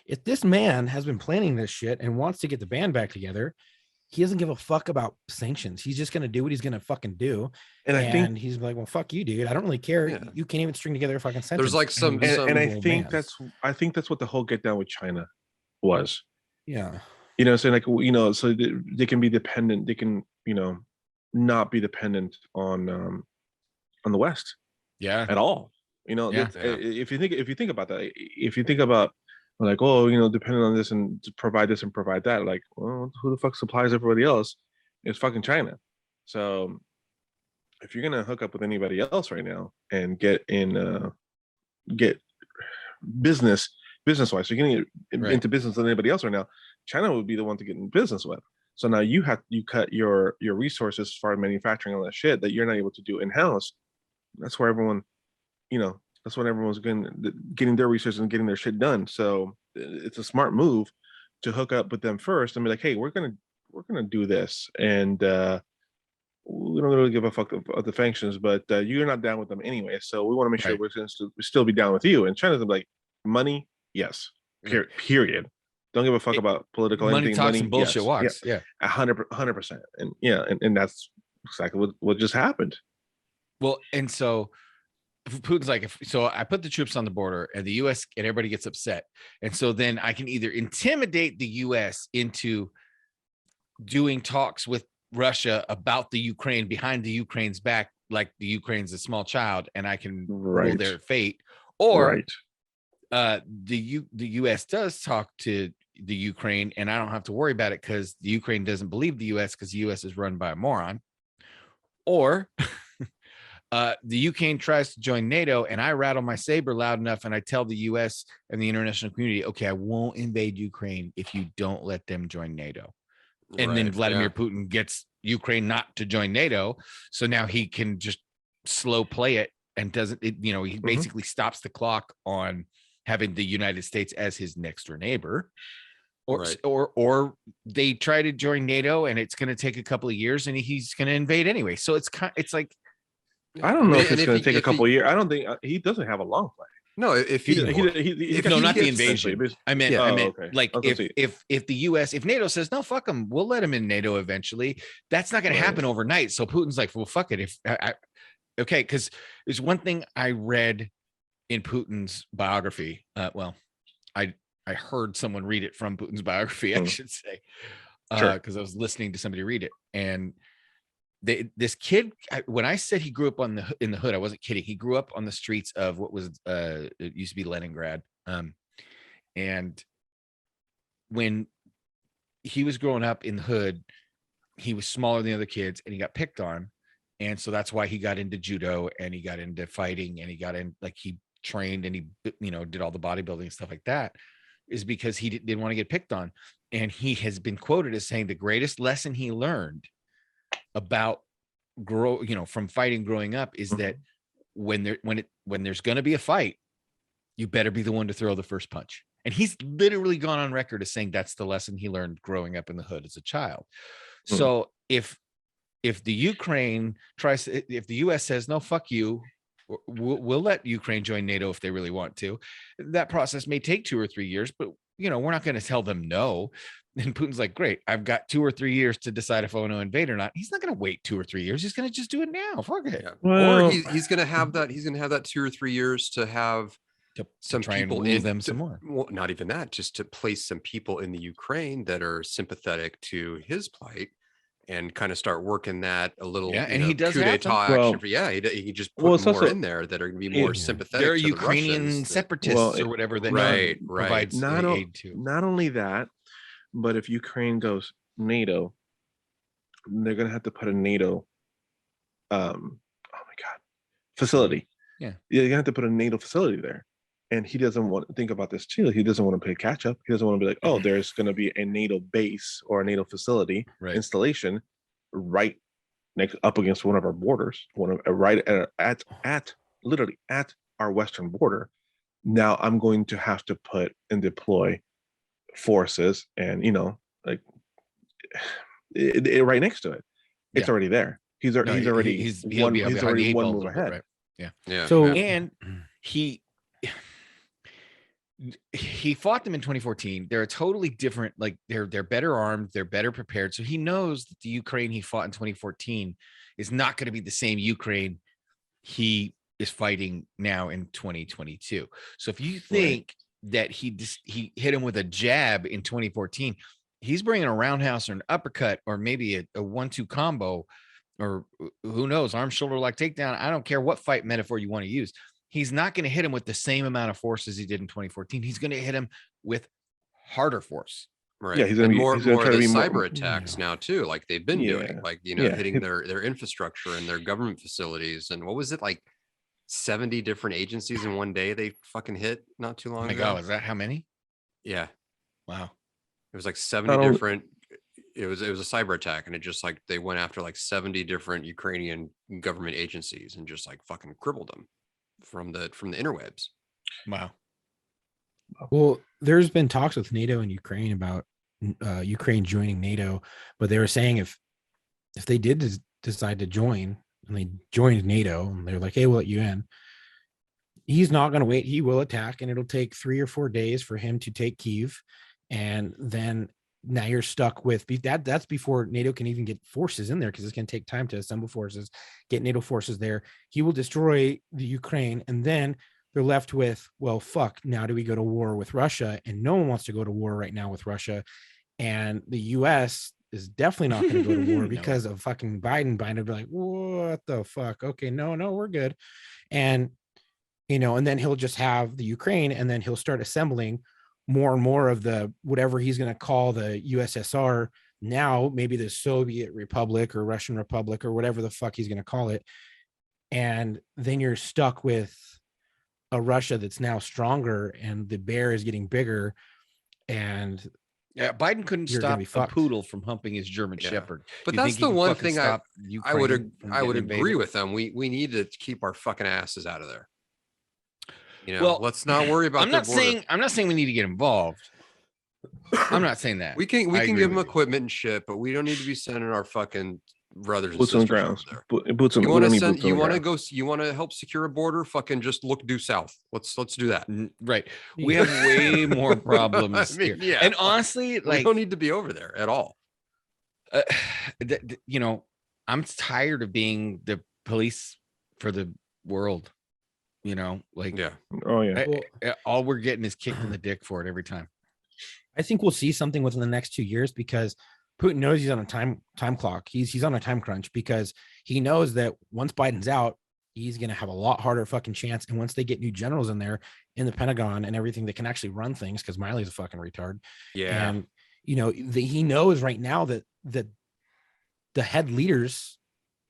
if this man has been planning this shit and wants to get the band back together, he doesn't give a fuck about sanctions. He's just going to do what he's going to fucking do. And I think he's like, well, fuck you, dude. I don't really care. Yeah. You can't even string together a fucking sentence. There's like some I think that's what the whole get down with China was. Yeah. You know, so like, you know, so they can be dependent. They can, you know, not be dependent on the West. Yeah. At all. Yeah. If you think about that, if you think about like, oh, depending on this and to provide this and provide that, like, well, who the fuck supplies everybody else? It's fucking China. So if you're gonna hook up with anybody else right now and get business wise, so you're getting into business with anybody else right now, China would be the one to get in business with. So now you cut your resources as far as manufacturing all that shit that you're not able to do in house. That's where everyone, that's when everyone's getting their research and getting their shit done. So it's a smart move to hook up with them first and be like, hey, we're gonna do this, and we don't really give a fuck of the functions, but you're not down with them anyway. So we want to make sure we're going to still be down with you. And China's like, money, yes, period. Don't give a fuck about political money anything. Talks money and bullshit yes. walks. Yeah, 100%. And and that's exactly what just happened. Well, and so Putin's like, so I put the troops on the border and the US and everybody gets upset. And so then I can either intimidate the US into doing talks with Russia about the Ukraine behind the Ukraine's back, like the Ukraine's a small child and I can rule their fate. Or the US does talk to the Ukraine and I don't have to worry about it because the Ukraine doesn't believe the US because the US is run by a moron. Or the Ukraine tries to join NATO and I rattle my saber loud enough and I tell the US and the international community, okay, I won't invade Ukraine if you don't let them join NATO. And then Vladimir Putin gets Ukraine not to join NATO. So now he can just slow play it and he basically stops the clock on having the United States as his next door neighbor. Or they try to join NATO and it's going to take a couple of years and he's going to invade anyway. So it's like, I don't know if it's going to take a couple of years. I don't think he doesn't have a long play. No, if not the invasion. I meant okay. like if the US, if NATO says no, fuck them, we'll let him in NATO eventually. That's not going to happen overnight. So Putin's like, well, fuck it. Okay, because there's one thing I read in Putin's biography. I heard someone read it from Putin's biography, I should say, because I was listening to somebody read it. And this kid, when I said he grew up in the hood, I wasn't kidding. He grew up on the streets of what was it used to be Leningrad. And when he was growing up in the hood, he was smaller than the other kids and he got picked on. And so that's why he got into judo and he got into fighting and he got in, like he trained and he, did all the bodybuilding and stuff like that, is because he didn't want to get picked on. And he has been quoted as saying the greatest lesson he learned about from fighting growing up is that when there's going to be a fight, you better be the one to throw the first punch. And he's literally gone on record as saying that's the lesson he learned growing up in the hood as a child. So if the Ukraine if the US says no, fuck you, we'll let Ukraine join NATO if they really want to, that process may take 2 or 3 years, but we're not going to tell them no. And Putin's like, great, I've got 2 or 3 years to decide if I want to invade or not. He's not going to wait 2 or 3 years. He's going to just do it now. Fuck it. Yeah. Well, or he's going to have that. He's going to have that 2 or 3 years to have some people in them some more. Well, not even that, just to place some people in the Ukraine that are sympathetic to his plight and kind of start working that a little. Yeah, and he does coup d'etat action. He just put more in there that are going to be more sympathetic. There are to Ukrainian the separatists or whatever that provides aid to. Not only that, but if Ukraine goes NATO, they're going to have to put a NATO, facility. Yeah, you're going to have to put a NATO facility there. And he doesn't want to think about this too. He doesn't want to play catch up. He doesn't want to be like, oh, there's going to be a NATO base or a NATO facility installation right next up against one of our borders, literally at our western border. Now I'm going to have to put and deploy forces, and right next to it. It's already there. He's already one move ahead. Right? Yeah. So and he fought them in 2014. They're a totally different, like they're better armed, they're better prepared. So he knows that the Ukraine he fought in 2014 is not going to be the same Ukraine he is fighting now in 2022. So if you think that he hit him with a jab in 2014, he's bringing a roundhouse or an uppercut or maybe a 1-2 combo, or who knows, arm shoulder lock takedown. I don't care what fight metaphor you want to use. he's not going to hit him with the same amount of force as he did in 2014. He's going to hit him with harder force. Right. Yeah, he's gonna and be- more he's gonna more try of to the be more- cyber attacks now too, like they've been doing, Yeah. like Yeah. hitting their infrastructure and their government facilities. And what was it, like 70 different agencies in one day they fucking hit not too long Oh my ago? God, is that how many? Yeah, Wow. it was like 70 Not only- different. It was a cyber attack, and it just like they went after like 70 different Ukrainian government agencies and just like fucking crippled them from the interwebs. Wow. Well, there's been talks with NATO and Ukraine about Ukraine joining NATO, but they were saying if they did decide to join and they joined NATO and they're like, hey, we'll let you in, he's not going to wait. He will attack, and it'll take 3 or 4 days for him to take Kyiv, and then now you're stuck with that's before NATO can even get forces in there, because it's going to take time to assemble forces, get NATO forces there. He will destroy the Ukraine, and then they're left with, well, fuck, now do we go to war with Russia? And no one wants to go to war right now with Russia. And the US is definitely not going to go to war No. because of fucking Biden. Biden would be like, what the fuck? Okay, no, we're good. And, and then he'll just have the Ukraine, and then he'll start assembling more and more of the, whatever he's going to call the USSR now, maybe the Soviet Republic or Russian Republic or whatever the fuck he's going to call it. And then you're stuck with a Russia that's now stronger, and the bear is getting bigger, and Yeah, Biden couldn't You're gonna stop be a fucked. poodle from humping his German Yeah. Shepherd. But You that's think he the can one fucking thing stop I would Ukraine from I would getting agree invaded? with them. We need to keep our fucking asses out of there. Well, Let's not worry about. I'm not saying we need to get involved. I'm not saying that. We can I agree give them with you. equipment and shit, but we don't need to be sending our fucking brothers and Boots on the sisters over ground. there. Boots on. You We want don't to need send? boots on You the want to ground. go? You want to help secure a border? Fucking just look due south. Let's do that. Right. We have way more problems I mean, here. yeah, And fuck. honestly, We like, don't need to be over there at all. uh, I'm tired of being the police for the world. Like, Yeah. Oh yeah. all we're getting is kicked in the dick for it every time. I think we'll see something within the next 2 years, because Putin knows he's on a time clock. He's on a time crunch, because he knows that once Biden's out, he's going to have a lot harder fucking chance. And once they get new generals in there in the Pentagon and everything that can actually run things, because Miley's a fucking retard. Yeah. And, he knows right now that the head leaders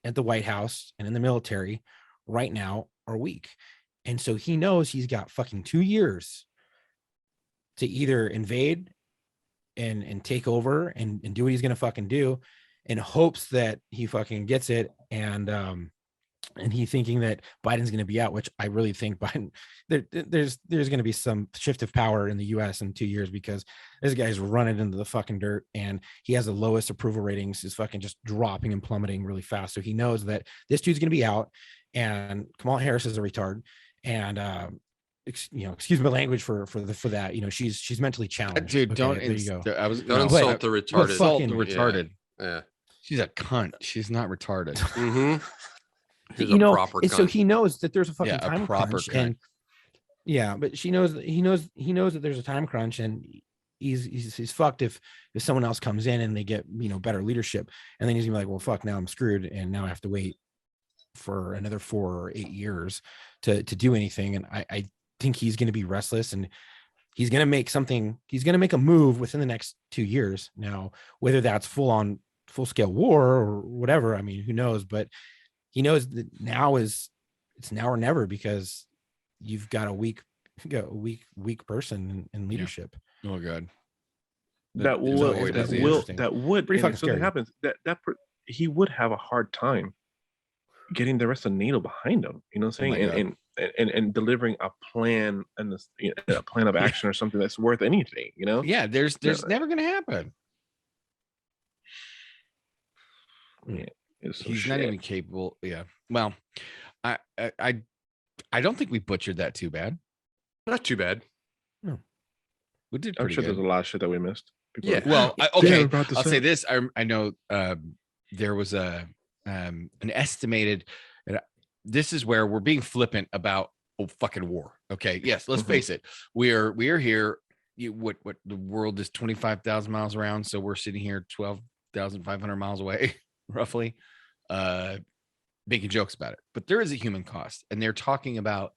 at the White House and in the military right now are weak. And so he knows he's got fucking 2 years to either invade and take over and do what he's going to fucking do, in hopes that he fucking gets it. And he thinking that Biden's going to be out, which I really think Biden, there's going to be some shift of power in the US in 2 years, because this guy's running into the fucking dirt, and he has the lowest approval ratings, is fucking just dropping and plummeting really fast. So he knows that this dude's going to be out, and Kamala Harris is a retard. And, excuse my language for that, she's mentally challenged. Dude, don't. there you go. I was Don't no, insult the retarded. insult the Fucking- retarded. Yeah. She's a cunt. She's not retarded. Mm-hmm. He's a proper and so cunt. he knows that there's a fucking Yeah, a time proper crunch, cunt. and but he knows that there's a time crunch, and he's fucked if someone else comes in and they get better leadership, and then he's gonna be like, well, fuck, now I'm screwed, and now I have to wait for another 4 or 8 years to do anything. And I think he's going to be restless, and he's going to make a move within the next 2 years. Now, whether that's full scale war or whatever, I mean, who knows? But he knows that it's now or never, because you've got a weak person in leadership. Oh god. That There's will always- that's that interesting. would Pretty and fucking if something scary. happens he would have a hard time getting the rest of NATO behind him. You know what I'm Oh my saying? And delivering a plan and this, a plan of action or something that's worth anything. Yeah, there's Yeah. never gonna happen. It's some He's not shit. even capable. Yeah. Well, I don't think we butchered that too bad. Not too bad. We did I'm pretty sure good. there's a lot of shit that we missed. People Yeah. are- Well, Damn, okay. about to I'll say say. this. I know there was an estimated. This is where we're being flippant about fucking war. Okay. Yes. Let's Mhm. face it. We are here. What the world is 25,000 miles around. So we're sitting here 12,500 miles away, roughly, making jokes about it. But there is a human cost, and they're talking about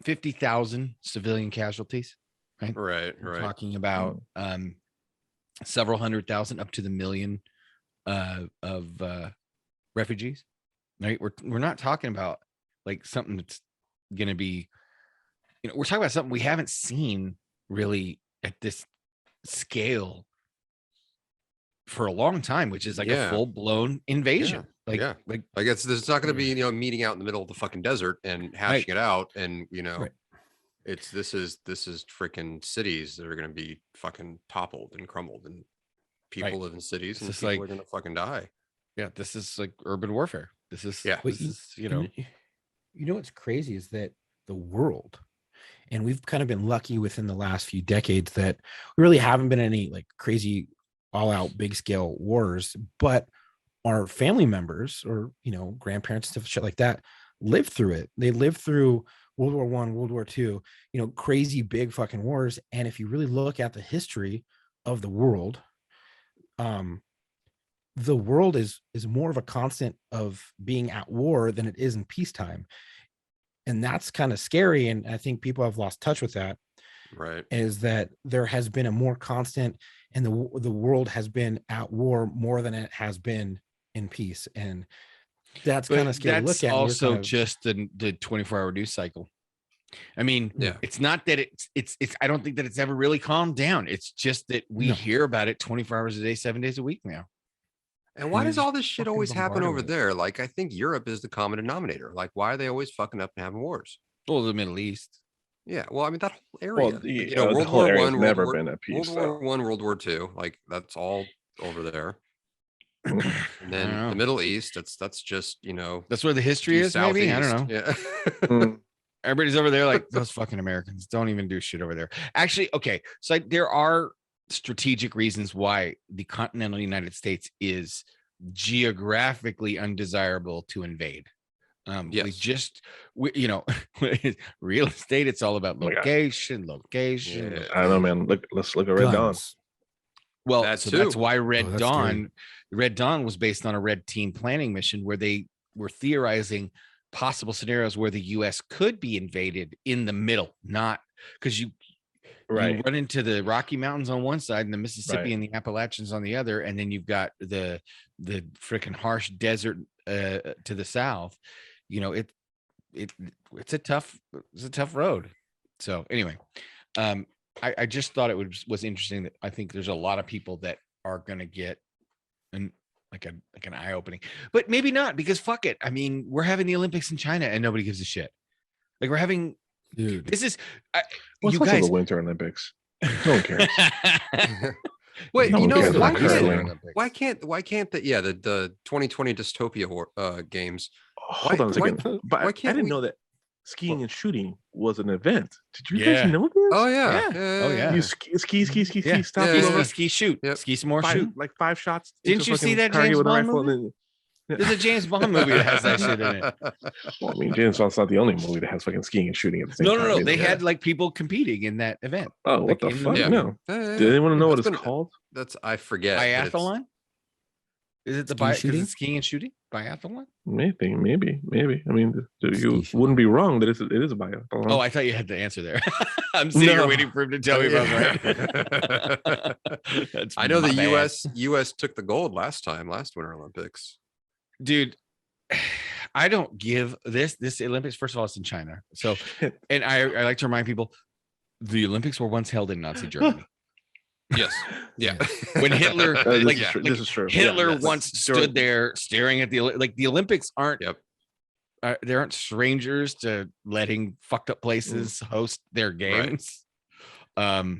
50,000 civilian casualties. Right. Right. Talking about several 100,000 up to the million of refugees. Right. We're not talking about like something that's going to be, we're talking about something we haven't seen really at this scale for a long time, which is like a full-blown invasion. Like it's not going to be, meeting out in the middle of the fucking desert and hashing it out. And, this is freaking cities that are going to be fucking toppled and crumbled, and people live in cities and people are going to fucking die. Yeah. This is like urban warfare. This is, what's crazy is that the world, and we've kind of been lucky within the last few decades that we really haven't been any like crazy all out big scale wars, but our family members or, grandparents, stuff, shit like that, lived through it. They lived through World War I, World War II, crazy big fucking wars. And if you really look at the history of the world is more of a constant of being at war than it is in peacetime. And that's kind of scary. And I think people have lost touch with that. Right. Is that there has been a more constant, and the world has been at war more than it has been in peace. And that's kind of scary to look at. Also just the 24-hour news cycle. I mean, it's not that it's I don't think that it's ever really calmed down. It's just that we hear about it 24 hours a day, 7 days a week now. And why does all this shit always happen over there? Like, I think Europe is the common denominator. Like, why are they always fucking up and having wars? Well, the Middle East. Yeah, well, I mean, that whole area. Well, World War I, never been at peace. World War I, World War II, like that's all over there. And then the Middle East, that's just that's where the history is. Maybe I don't know. Yeah. Everybody's over there like those fucking Americans don't even do shit over there. Actually, okay, so there are strategic reasons why the continental United States is geographically undesirable to invade. Real estate, it's all about location. Yeah. I don't know, man. Let's look at Red Dawn. Well, that's why Red Dawn was based on a red team planning mission where they were theorizing possible scenarios where the US could be invaded in the middle, not because you run into the Rocky Mountains on one side and the Mississippi and the Appalachians on the other, and then you've got the freaking harsh desert to the south. It's a tough road. So anyway, I just thought it was interesting that I think there's a lot of people that are gonna get an eye opening, but maybe not, because fuck it. I mean, we're having the Olympics in China and nobody gives a shit. Like, we're having, this is you guys, the Winter Olympics. No one cares. Wait, why can't the 2020 dystopia games? Hold on a second. But I didn't know that skiing and shooting was an event. Did you guys know this? Oh yeah. You ski, stop, ski, shoot, ski some more, shoot. Like 5 shots. Didn't you see that James Bond movie? There's a James Bond movie that has that shit in it. Well, I mean, James Bond's not the only movie that has fucking skiing and shooting at the same time. No. They had like people competing in that event. Oh, what the fuck? No. Did anyone know what it's called? I forget. Biathlon? Is it skiing and shooting? Biathlon? Maybe. I mean, you wouldn't be wrong that it is a biathlon. Oh, I thought you had the answer there. I'm sitting here waiting for him to tell me if I was right. I know the US took the gold last Winter Olympics. Dude, I don't give this Olympics. First of all, it's in China. So, and I like to remind people, the Olympics were once held in Nazi Germany. Yes. Yeah. When Hitler, this is true. Hitler once stood there staring at the Olympics aren't. Yep. They aren't strangers to letting fucked up places host their games. Right.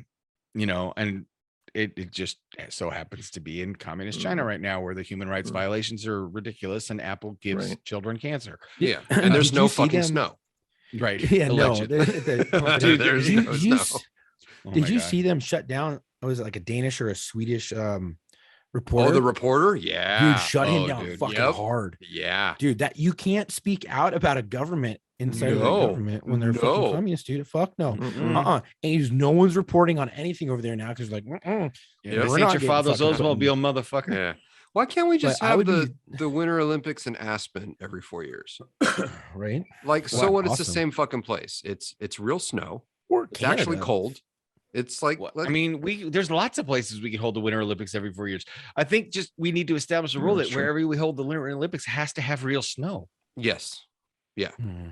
And it just so happens to be in communist China right now, where the human rights violations are ridiculous, and Apple gives children cancer. Yeah, and there's no fucking snow. Right. Yeah. Alleged. No. There's no snow. Did you see them shut down? Was it like a Danish or a Swedish reporter? Oh, the reporter? Yeah. Dude, shut him down fucking hard. Yeah. Dude, that you can't speak out about a government inside of the government when they're fucking communist, dude. Fuck no. And no one's reporting on anything over there now because like, this ain't your father's Oldsmobile, motherfucker. Yeah. Why can't we just But I have would the Winter Olympics in Aspen every 4 years? right. Like, so Wow, what? It's the awesome. same fucking place. It's real snow. Or It's actually Canada. cold. It's like, Well, I mean, there's lots of places we can hold the Winter Olympics every 4 years. I think just we need to establish a rule That's that true. wherever we hold the Winter Olympics has to have real snow, yes, Hmm.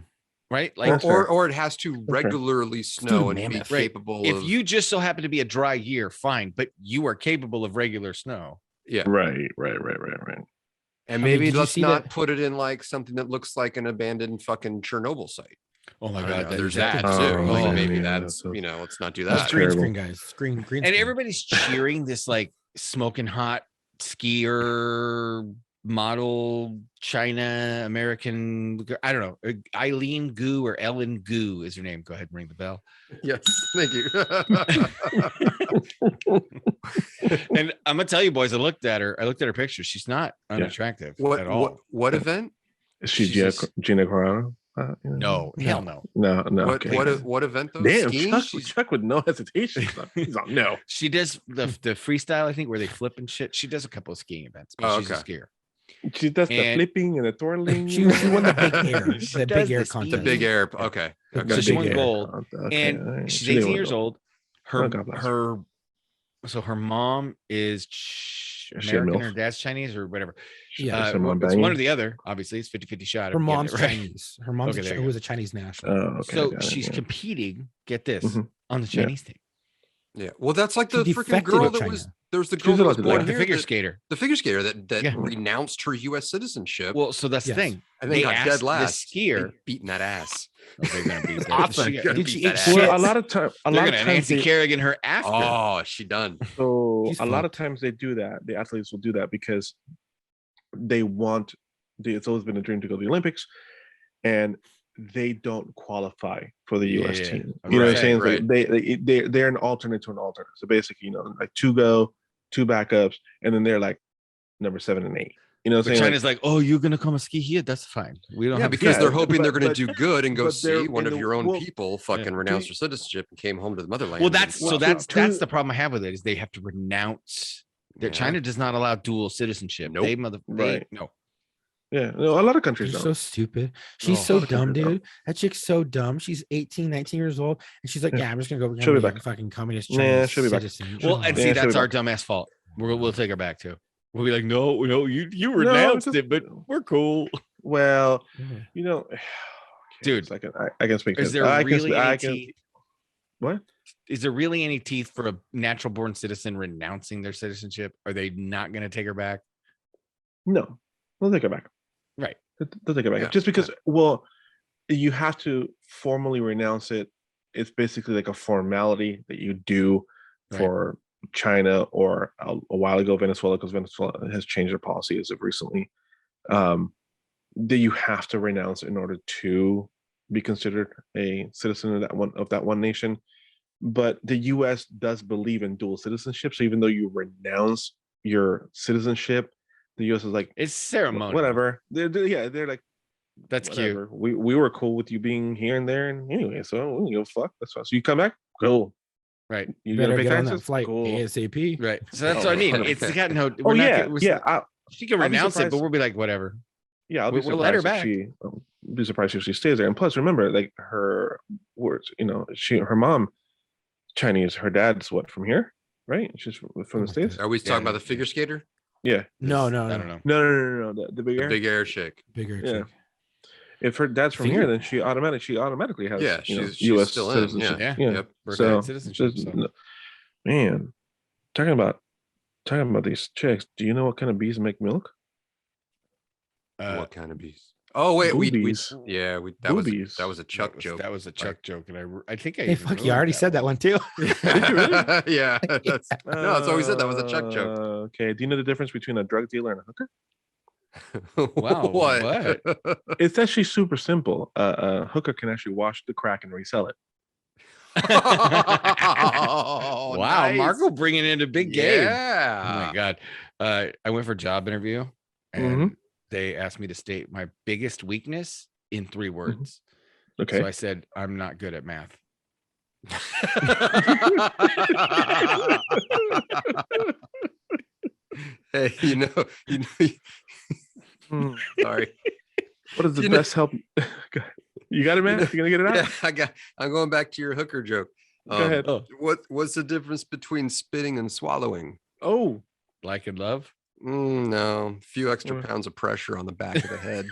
right? Like That's fair. or it has to regularly snow and be Mammoth. Right. capable if of. you just so happen to be a dry year, fine, but you are capable of regular snow. Yeah, Right. and I mean, maybe did you let's see not that- put it in like something that looks like an abandoned fucking Chernobyl site. Oh my I don't God, know, there's that that too. Oh, Like man, maybe yeah, that's that's- let's not do That's that. green terrible. screen, guys. Green and screen. everybody's cheering this like smoking hot skier model China American. I don't know. Eileen Gu or Ellen Gu is her name. Go ahead and ring the bell. Yes, thank you. And I'm gonna tell you, boys, I looked at her picture. She's not unattractive at all. What event? Is she She's just- Gina Carano? No, hell no. No. What Okay. what event though? Damn, Skiing? Chuck with no hesitation. He's like, no. She does the freestyle, I think, where they flip and shit. She does a couple of skiing events, but Oh, she's a okay. skier. She does the And- flipping and the twirling. She won the big air. She The does big air the contest. The big air. Yeah. Okay. The Okay. So she big won air. gold, Okay, and all right. she's She did 18 win years gold. old. Her Oh, God bless her. her mom is Is she a American, MILF? her dad's Chinese or whatever. Yeah. Is her mom It's banging? one or the other. Obviously, it's 50-50 shot. Her of getting mom's it right. Chinese. Her mom's Okay, there you who was go. a Chinese national. Oh, okay. So got it, she's yeah. competing. Get this Mhm. on the Yeah. Chinese team. Yeah. Well, that's like She the freaking defected girl to that was. China. There's the She's girl that was allowed to born do The here. figure that- skater. The figure skater that Yeah. renounced her U.S. citizenship Well, so that's Yes. the thing. and then they got asked dead the last. skier. beating that ass. Oh, they're gonna beat that. Awesome. She- Gonna Did beat she that eat ass. shit? Well, a lot of they're times gonna Nancy they, Kerrigan her after. Oh, she done. so She's a lot of fucked. times they do that. The athletes will do that because they want. It's always been a dream to go to the Olympics, and they don't qualify for the U.S. Yeah, team. I'm You know what I'm right, saying? right. So they're an alternate to an alternate. So basically, like 2 go, 2 backups, and then they're like number 7 and 8. You know what But I'm saying? China's like, oh, you're gonna come and ski here? That's fine. We don't Yeah, have because to they're care." hoping they're going to but- do good and go but they're see one in of the- your own well, people fucking renounced their citizenship and came home to the motherland. Well, and that's so fucked that's up. that's the problem I have with it is they have to renounce. Yeah. China does not allow dual citizenship. Nope. Right. No. Yeah, no, a lot of countries You're don't. so stupid. She's Oh, so lot of dumb, countries don't. dude. That chick's so dumb. She's 18, 19 years old. And she's like, Yeah. yeah, I'm just going to go She'll be become a back. fucking communist Nah, Chinese she'll be back. citizen. Well, Shut and up. see, Yeah, that's she'll our be dumbass fault. We'll take her back too. We'll be like, no, you No, renounced just- it, but we're cool. Well, Yeah. Dude, I can speak. Is to there this. I can really sp- I any can- teeth? What? Is there really any teeth for a natural born citizen renouncing their citizenship? Are they not going to take her back? No, they'll take it back. Right. They'll take it back. Yeah, Just because, well, you have to formally renounce it. It's basically like a formality that you do Right. for China or a while ago Venezuela, because Venezuela has changed their policy as of recently. That you have to renounce in order to be considered a citizen of that one nation. But the U.S. does believe in dual citizenship. So even though you renounce your citizenship, the U.S. is like, It's ceremonial. whatever. They're like, That's whatever. We were cool with you being here and there, and anyway, so we don't give a fuck. That's fine. So you come back, cool. cute. Right. You better gotta pay get on that taxes, flight cool. ASAP. Right. So that's Oh, what I mean. 100%. It's got no. Oh we're not yeah, gonna- yeah. She can I'll be renounce it, but surprised- we'll be like, whatever. Yeah, I'll be We'll let her surprised if she. I'll be surprised if she stays there. And plus, remember, like her words. Her mom, Chinese. Her dad's what from here, right? She's from Oh the my states. God. Are we talking Yeah. about the figure skater? Yeah. No, I don't no. know. No. The big The air. big air chick. Bigger. Yeah. chick. If her dad's from Finger- here, then she automatically has. Yeah, she's U.S. still in, citizenship. yeah. Yeah. Yep. Birthright So, citizenship. just- So. man, talking about these chicks. Do you know what kind of bees make milk? What kind of bees? Oh wait, we Boobies. that Boobies. was a Chuck joke. That was a Chuck joke, and I think I. Hey, even fuck, you wrote already said that one too. Yeah, that's always said that was a Chuck joke. Okay. Do you know the difference between a drug dealer and a hooker? Wow, what? It's actually super simple. A hooker can actually wash the crack and resell it. Oh, Wow, nice. Marco bringing in a big game. Oh Yeah. my god! I went for a job interview, and they asked me to state my biggest weakness in 3 words. Okay. So I said, I'm not good at math. Hey, you know. Hmm. Sorry. What is the You know- best help? You got it, man. You gonna get it out? Yeah, I'm going back to your hooker joke. Go ahead. Oh, What's the difference between spitting and swallowing? Oh, Like and love. No, a few extra What? pounds of pressure on the back of the head.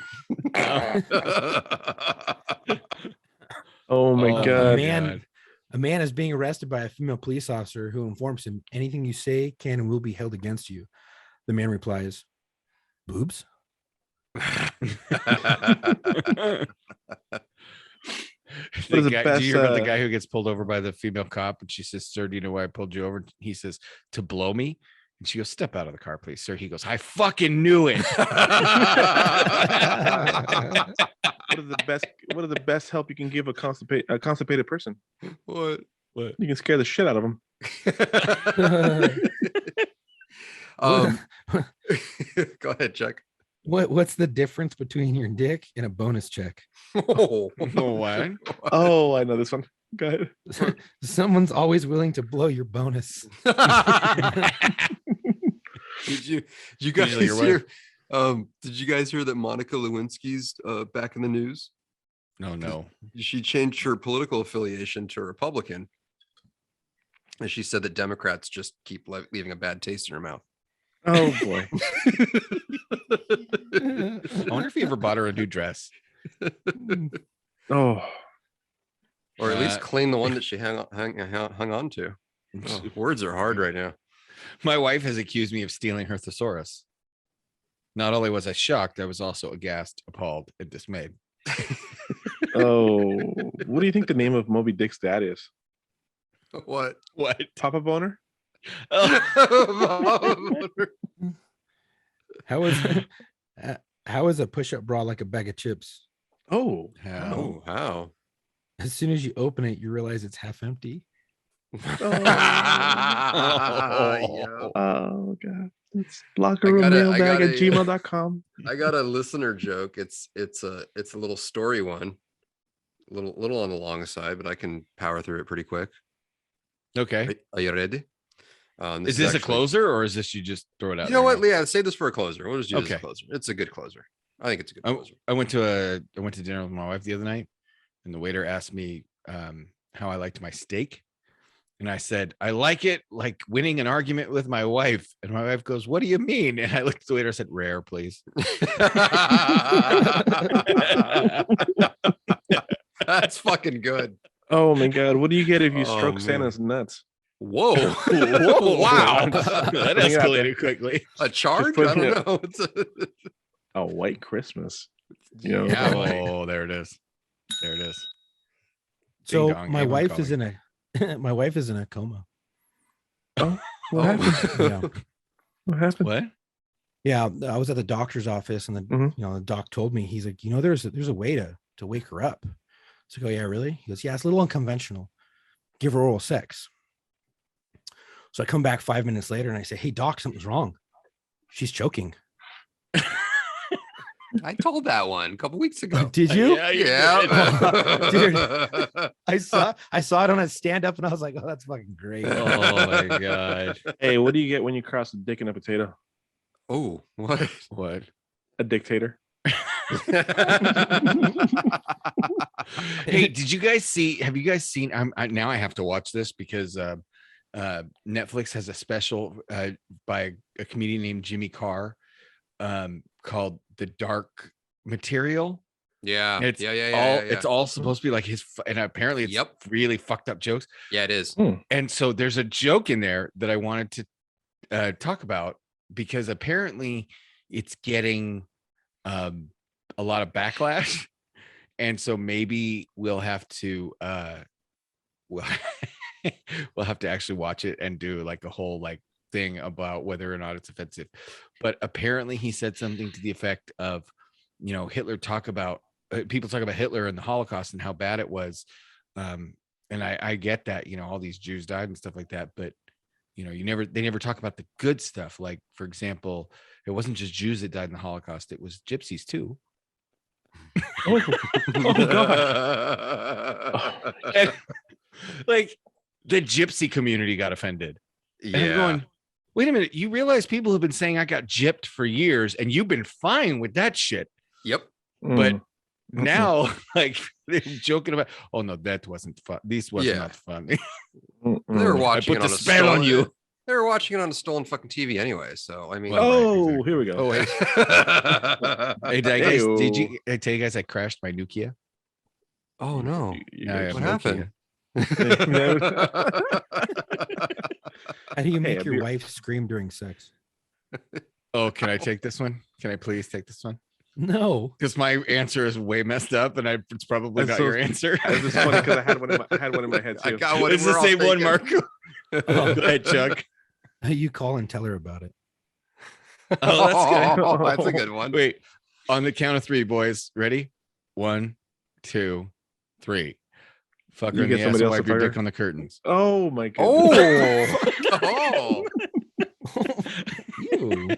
oh my Oh, God. man. a man is being arrested by a female police officer who informs him anything you say can and will be held against you. The man replies, "Boobs." What is the Do best, you hear about the guy who gets pulled over by the female cop and she says, "Sir, do you know why I pulled you over?" He says, "To blow me." And she goes, "Step out of the car, please, sir." He goes, "I fucking knew it." What is the best help you can give a constipated person? What? You can scare the shit out of them. Go ahead, Chuck. What's the difference between your dick and a bonus check? Oh, What? Oh, I know this one. Go ahead. Someone's always willing to blow your bonus. Did you guys Usually your hear? Did you guys hear that Monica Lewinsky's back in the news? No. She changed her political affiliation to Republican, and she said that Democrats just keep leaving a bad taste in her mouth. Oh boy. I wonder if he ever bought her a new dress. Oh. Or at least Uh, clean the one that she hung on to. Oh, words are hard right now. My wife has accused me of stealing her thesaurus. Not only was I shocked, I was also aghast, appalled, and dismayed. Oh. What do you think the name of Moby Dick's dad is? What? What? Papa Boner? How is a push-up bra like a bag of chips? Oh. How? Oh, how? As soon as you open it, you realize it's half empty. Yeah. Oh god. It's lockerroommailbag at gmail.com. I got a listener joke. It's a little story one. Little on the long side, but I can power through it pretty quick. Okay. Are you ready? Is this a actually- closer or is this you just throw it out? You know there what? now? Yeah, save this for a closer. We'll just use it as a Okay. closer. It's a good closer. I think it's a good I, closer. I went to dinner with my wife the other night, and the waiter asked me how I liked my steak, and I said I like it like winning an argument with my wife. And my wife goes, "What do you mean?" And I looked at the waiter and said, "Rare, please." That's fucking good. Oh my god. What do you get if you Oh, stroke man. Santa's nuts? Whoa. Whoa! Wow, I'm just that putting it out there. escalated quickly. A charge? I putting don't know. It's A white Christmas. You know, Yeah, like- like- Oh, there it is. There it is. So Ding dong, my Avon wife is calling. in a my wife is in a coma. what Oh. happened? Yeah. What happened? What? Yeah, I was at the doctor's office, and the Mhm. the doc told me, he's like, there's a way to wake her up. So I go, yeah, really? He goes, yeah, it's a little unconventional. Give her oral sex. So I come back 5 minutes later and I say, hey doc, something's wrong. She's choking. I told that one a couple weeks ago. Did you? Yeah. Dude. I saw it on a stand up and I was like, oh, that's fucking great. Oh my god. Hey, what do you get when you cross a dick and a potato? Oh, what? What? A dictator. Hey, did you guys see? Have you guys seen? Now I have to watch this because Netflix has a special by a comedian named Jimmy Carr called "The Dark Material." Yeah. It's yeah. It's all supposed to be like and apparently it's Yep. really fucked up jokes. Yeah, it is. And so there's a joke in there that I wanted to talk about because apparently it's getting a lot of backlash. And so maybe we'll have to we'll, we'll have to actually watch it and do like a whole like thing about whether or not it's offensive. But apparently he said something to the effect of, Hitler people talk about Hitler and the Holocaust and how bad it was. And I get that, all these Jews died and stuff like that, but they never talk about the good stuff. Like, for example, it wasn't just Jews that died in the Holocaust, it was gypsies too. Oh And, like the gypsy community got offended. And I'm Yeah. going, Wait a minute. You realize people have been saying I got gypped for years, and you've been fine with that shit. Yep. But now, like, they're joking about, oh no, that wasn't fun. This was not funny. They were watching I it put on the spell on you. They were watching it on a stolen fucking TV anyway. So I mean, Oh, here we go. Oh, hey, hey, did you? I tell you guys I crashed my Nokia. Oh no! Yeah, What happened? How do you make Hey, your wife scream during sex? Oh, can I take this one? Can I please take this one? No. Because my answer is way messed up, and it's probably not your answer. It's just funny because I had one in my head too. I got one. It's the same one, Marco. Oh, go ahead, Chuck. You call and tell her about it. Oh, that's good. Oh, that's a good one. Wait, on the count of three, boys. Ready? 1, 2, 3. Fuck her You in get the ass somebody and else to wipe your fuck dick her? on the curtains. Oh my god. Oh. Ew.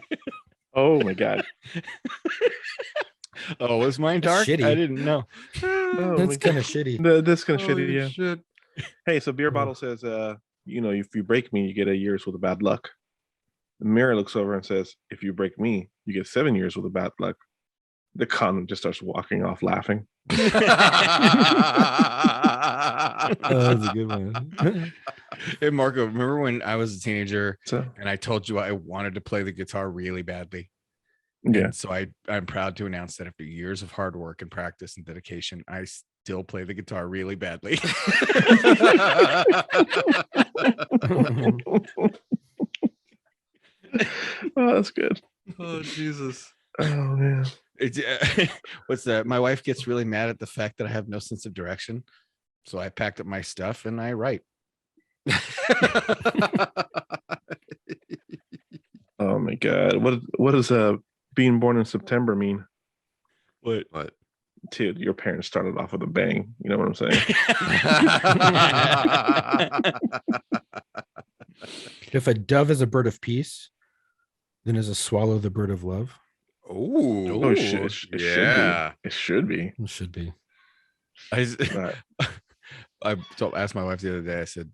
Oh my god. Oh, was mine That's dark? shitty. I didn't know. Oh, That's my kind God. of shitty. That's kind of Holy shitty. Yeah. shit. Hey, so beer bottle says, if you break me, you get a year's worth of bad luck. The mirror looks over and says, if you break me, you get 7 years worth of bad luck. The condom just starts walking off laughing. Oh, that's a good one. Hey, Marco, remember when I was a teenager So and I told you I wanted to play the guitar really badly? yeah. And so I'm proud to announce that after years of hard work and practice and dedication, I still play the guitar really badly. Oh, that's good. Oh Jesus. Oh man. It's, what's that? My wife gets really mad at the fact that I have no sense of direction. So I packed up my stuff and I write. Oh my god. What does being born in September mean? What? Dude, your parents started off with a bang. You know what I'm saying? If a dove is a bird of peace, then is a swallow the bird of love? Oh, Oh shit. It should yeah. be. It should be. It should be. I asked my wife the other day, I said,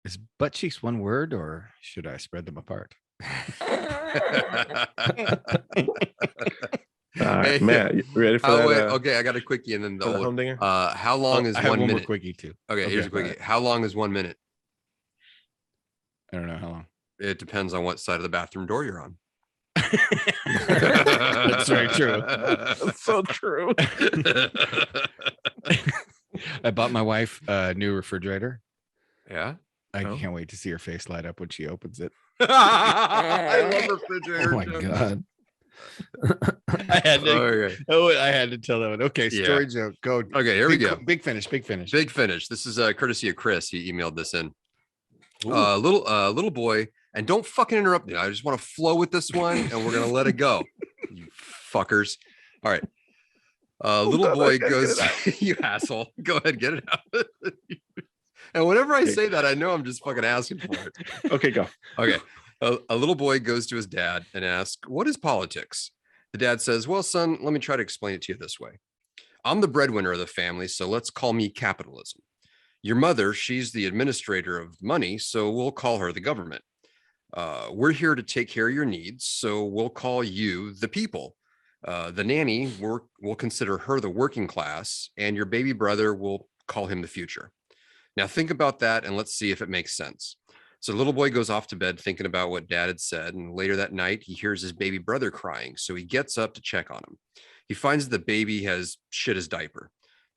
is butt cheeks one word or should I spread them apart? All right, Matt, you ready for that? Wait, okay, I got a quickie and then for the the humdinger? how long is I have 1 one more minute? quickie too. Okay, here's a Okay, quickie. How long is 1 minute? I don't know how long. It depends on what side of the bathroom door you're on. That's very true. That's so true. I bought my wife a new refrigerator. Yeah. I Oh. can't wait to see her face light up when she opens it. I love refrigerator. Oh my jokes. god. I had to, Okay. I had to tell that one. Okay, Yeah. story joke. Go. Okay, here we Big- go. Big finish. Big finish. Big finish. This is courtesy of Chris. He emailed this in. Ooh. Little boy, and don't fucking interrupt me. I just want to flow with this one, and we're gonna let it go. You fuckers. All right. Little on, boy I gotta goes, get you asshole. Go ahead, get it out. And whenever I say that, I know I'm just fucking asking for it. Okay, go. Okay. A little boy goes to his dad and asks, what is politics? The dad says, well, son, let me try to explain it to you this way. I'm the breadwinner of the family, so let's call me capitalism. Your mother, she's the administrator of money, so we'll call her the government. We're here to take care of your needs, so we'll call you the people. The nanny, we'll consider her the working class, and your baby brother, we'll call him the future. Now think about that and let's see if it makes sense. So the little boy goes off to bed thinking about what dad had said, and later that night he hears his baby brother crying, so he gets up to check on him. He finds the baby has shit his diaper.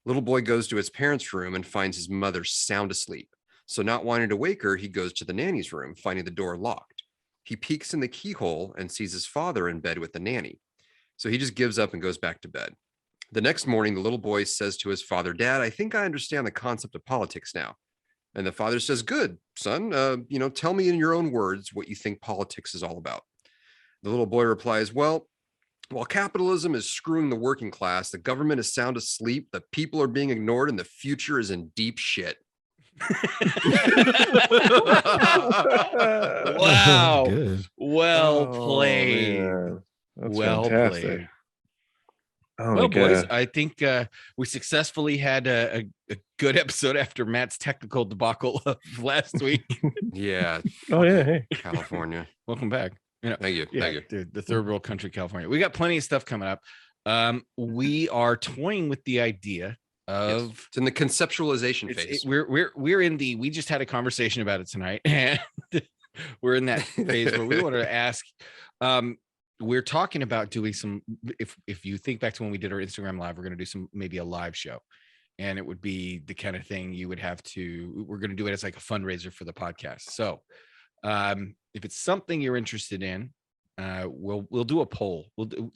Little boy goes to his parents' room and finds his mother sound asleep. So not wanting to wake her, he goes to the nanny's room, finding the door locked. He peeks in the keyhole and sees his father in bed with the nanny. So he just gives up and goes back to bed. The next morning, the little boy says to his father, Dad, I think I understand the concept of politics now. And the father says, good, son, tell me in your own words what you think politics is all about. The little boy replies, well, while capitalism is screwing the working class, the government is sound asleep, the people are being ignored, and the future is in deep shit. Wow. Good. Well Oh, played. man. That's Well fantastic. played. Oh Well, my boys, God. I think we successfully had a good episode after Matt's technical debacle of last week. Yeah. Oh yeah. fucking Hey. California. Welcome back. You know, Thank you. yeah, Thank you. dude, the third world country, California. We got plenty of stuff coming up. We are toying with the idea Yes. of It's in the conceptualization phase. we're in the we just had a conversation about it tonight, and we're in that phase where we want to ask. We're talking about doing some. If you think back to when we did our Instagram live, we're going to do some maybe a live show, and it would be the kind of thing you would have to. We're going to do it as like a fundraiser for the podcast. So, if it's something you're interested in, we'll do a poll.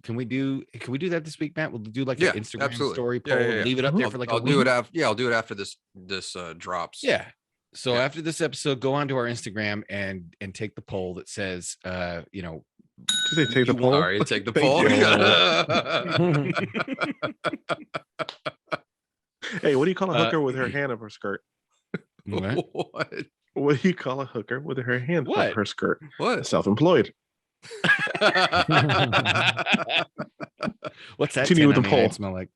Can we do that this week, Matt? We'll do like an Instagram absolutely. story poll. Yeah. Leave it up there for like I'll a week. do it after. Yeah, I'll do it after this drops. Yeah. So Yeah. after this episode, go onto our Instagram and take the poll that says, Did they take the poll? Sorry, take the Thank poll. Hey, what do you call a hooker with her hand up her skirt? what? What? What do you call a hooker with her hand What? up her skirt? What? Self-employed. What's that? Continue with the 10 poll. smell like.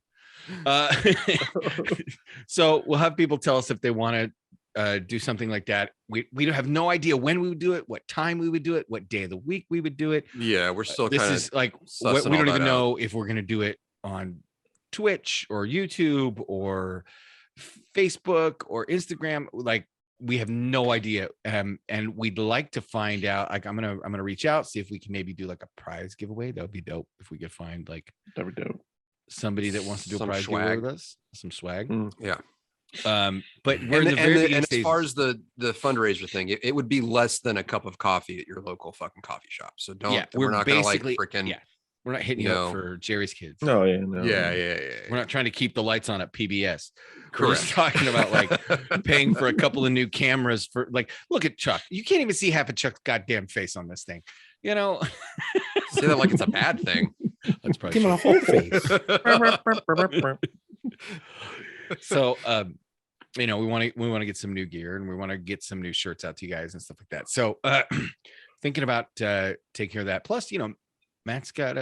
So we'll have people tell us if they want to do something like that. We have no idea when we would do it, what time we would do it, what day of the week we would do it. Yeah, we're still This kind is of like sussing we all don't even that know if we're going to do it on Twitch or YouTube or Facebook or Instagram. Like we have no idea, and we'd like to find out. Like I'm gonna reach out, see if we can maybe do like a prize giveaway. That would be dope if we could find like Never do. somebody that wants to do a Some prize giveaway swag. with us, some swag. Yeah. But we're in the very beginning as stages. far as the fundraiser thing, it would be less than a cup of coffee at your local fucking coffee shop. So don't. Yeah, we're not gonna like basically- freaking. yeah. We're not hitting you No. up for Jerry's Kids. Oh yeah, no. Yeah. We're not trying to keep the lights on at PBS. We're just Correct. talking about like paying for a couple of new cameras for like, look at Chuck. You can't even see half of Chuck's goddamn face on this thing. You know, Say that like it's a bad thing. that's probably Give him a true. whole face. So we want to get some new gear and we want to get some new shirts out to you guys and stuff like that. So thinking about taking care of that. Plus, Matt's got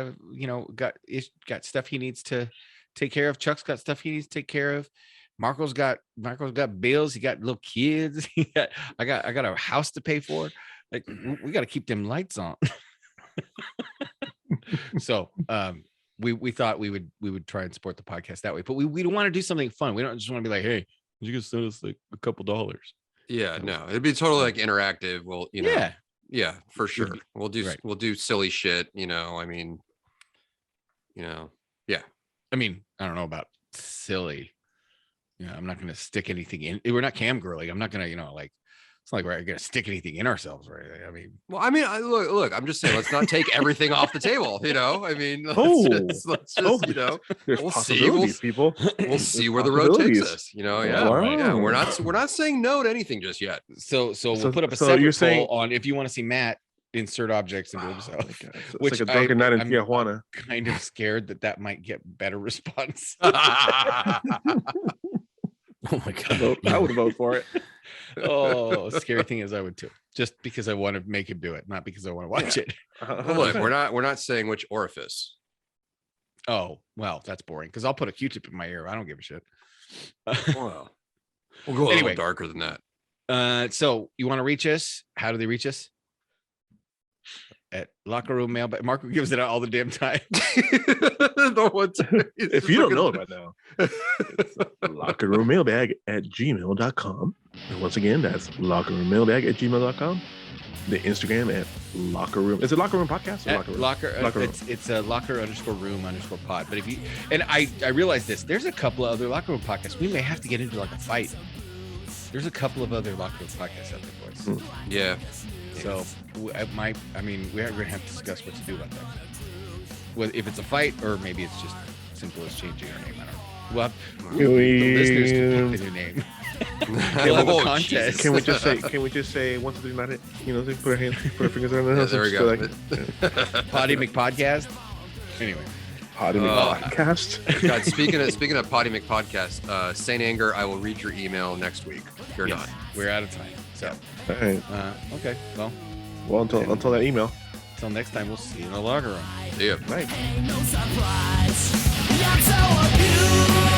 got stuff he needs to take care of. Chuck's got stuff he needs to take care of. Marco's got bills. He got little kids. I got a house to pay for. Like we got to keep them lights on. So we thought we would try and support the podcast that way, but we don't want to do something fun. We don't just want to be like, hey, you can send us like a couple dollars. Yeah, no, it'd be totally like interactive. Well, yeah, for sure. We'll do silly shit. I mean, yeah. I mean, I don't know about silly. I'm not going to stick anything in. We're not cam girling. I'm not going to, like, it's not like we're going to stick anything in ourselves, right? I mean, Well, I mean, look. I'm just saying, let's not take everything off the table. I mean, let's just There's we'll see. possibilities, people. we'll see where the road takes possibilities. us. Yeah, Wow. right. Yeah. We're not saying no to anything just yet. so we'll put up a so separate you're poll saying- on if you want to see Matt insert objects into Oh, himself. my God. It's which like a drunken night in I'm- Tijuana. Kind of scared that might get better response. Oh my god. I would vote for it. Oh, scary thing is I would too, just because I want to make him do it, not because I want to watch it. Well, look, we're not saying which orifice. Oh, well, that's boring because I'll put a Q-tip in my ear. I don't give a shit. Well, we'll go a Anyway. little darker than that. So you want to reach us? How do they reach us? At locker room mail, but Marco gives it out all the damn time. If you don't know it by now, it's lockerroommailbag@gmail.com. And once again, that's lockerroommailbag@gmail.com. The Instagram at locker room. Is it locker room podcast or At locker room? locker Room. it's a locker_room_pod. But if you and I realized this, there's a couple of other locker room podcasts. We may have to get into like a fight. There's a couple of other locker room podcasts out there, boys. Yeah. So we're gonna have to discuss what to do about that. Well, if it's a fight or maybe it's just simple as changing our name. I don't know. Well, the listeners can pick the new name. We'll have a Oh, contest. Jesus. Can we just say 1, 2, 3, not it? Put our fingers on the Yeah, house. there we just go. Potty McPodcast. Anyway, Potty podcast. God, speaking of Potty McPodcast, Saint Anger, I will read your email next week. You're yes, not. we're out of time. So, All right. okay. Well, until that email. Until next time, we'll see you in the locker room. See ya. Bye. Ain't no surprise. I'm so abused.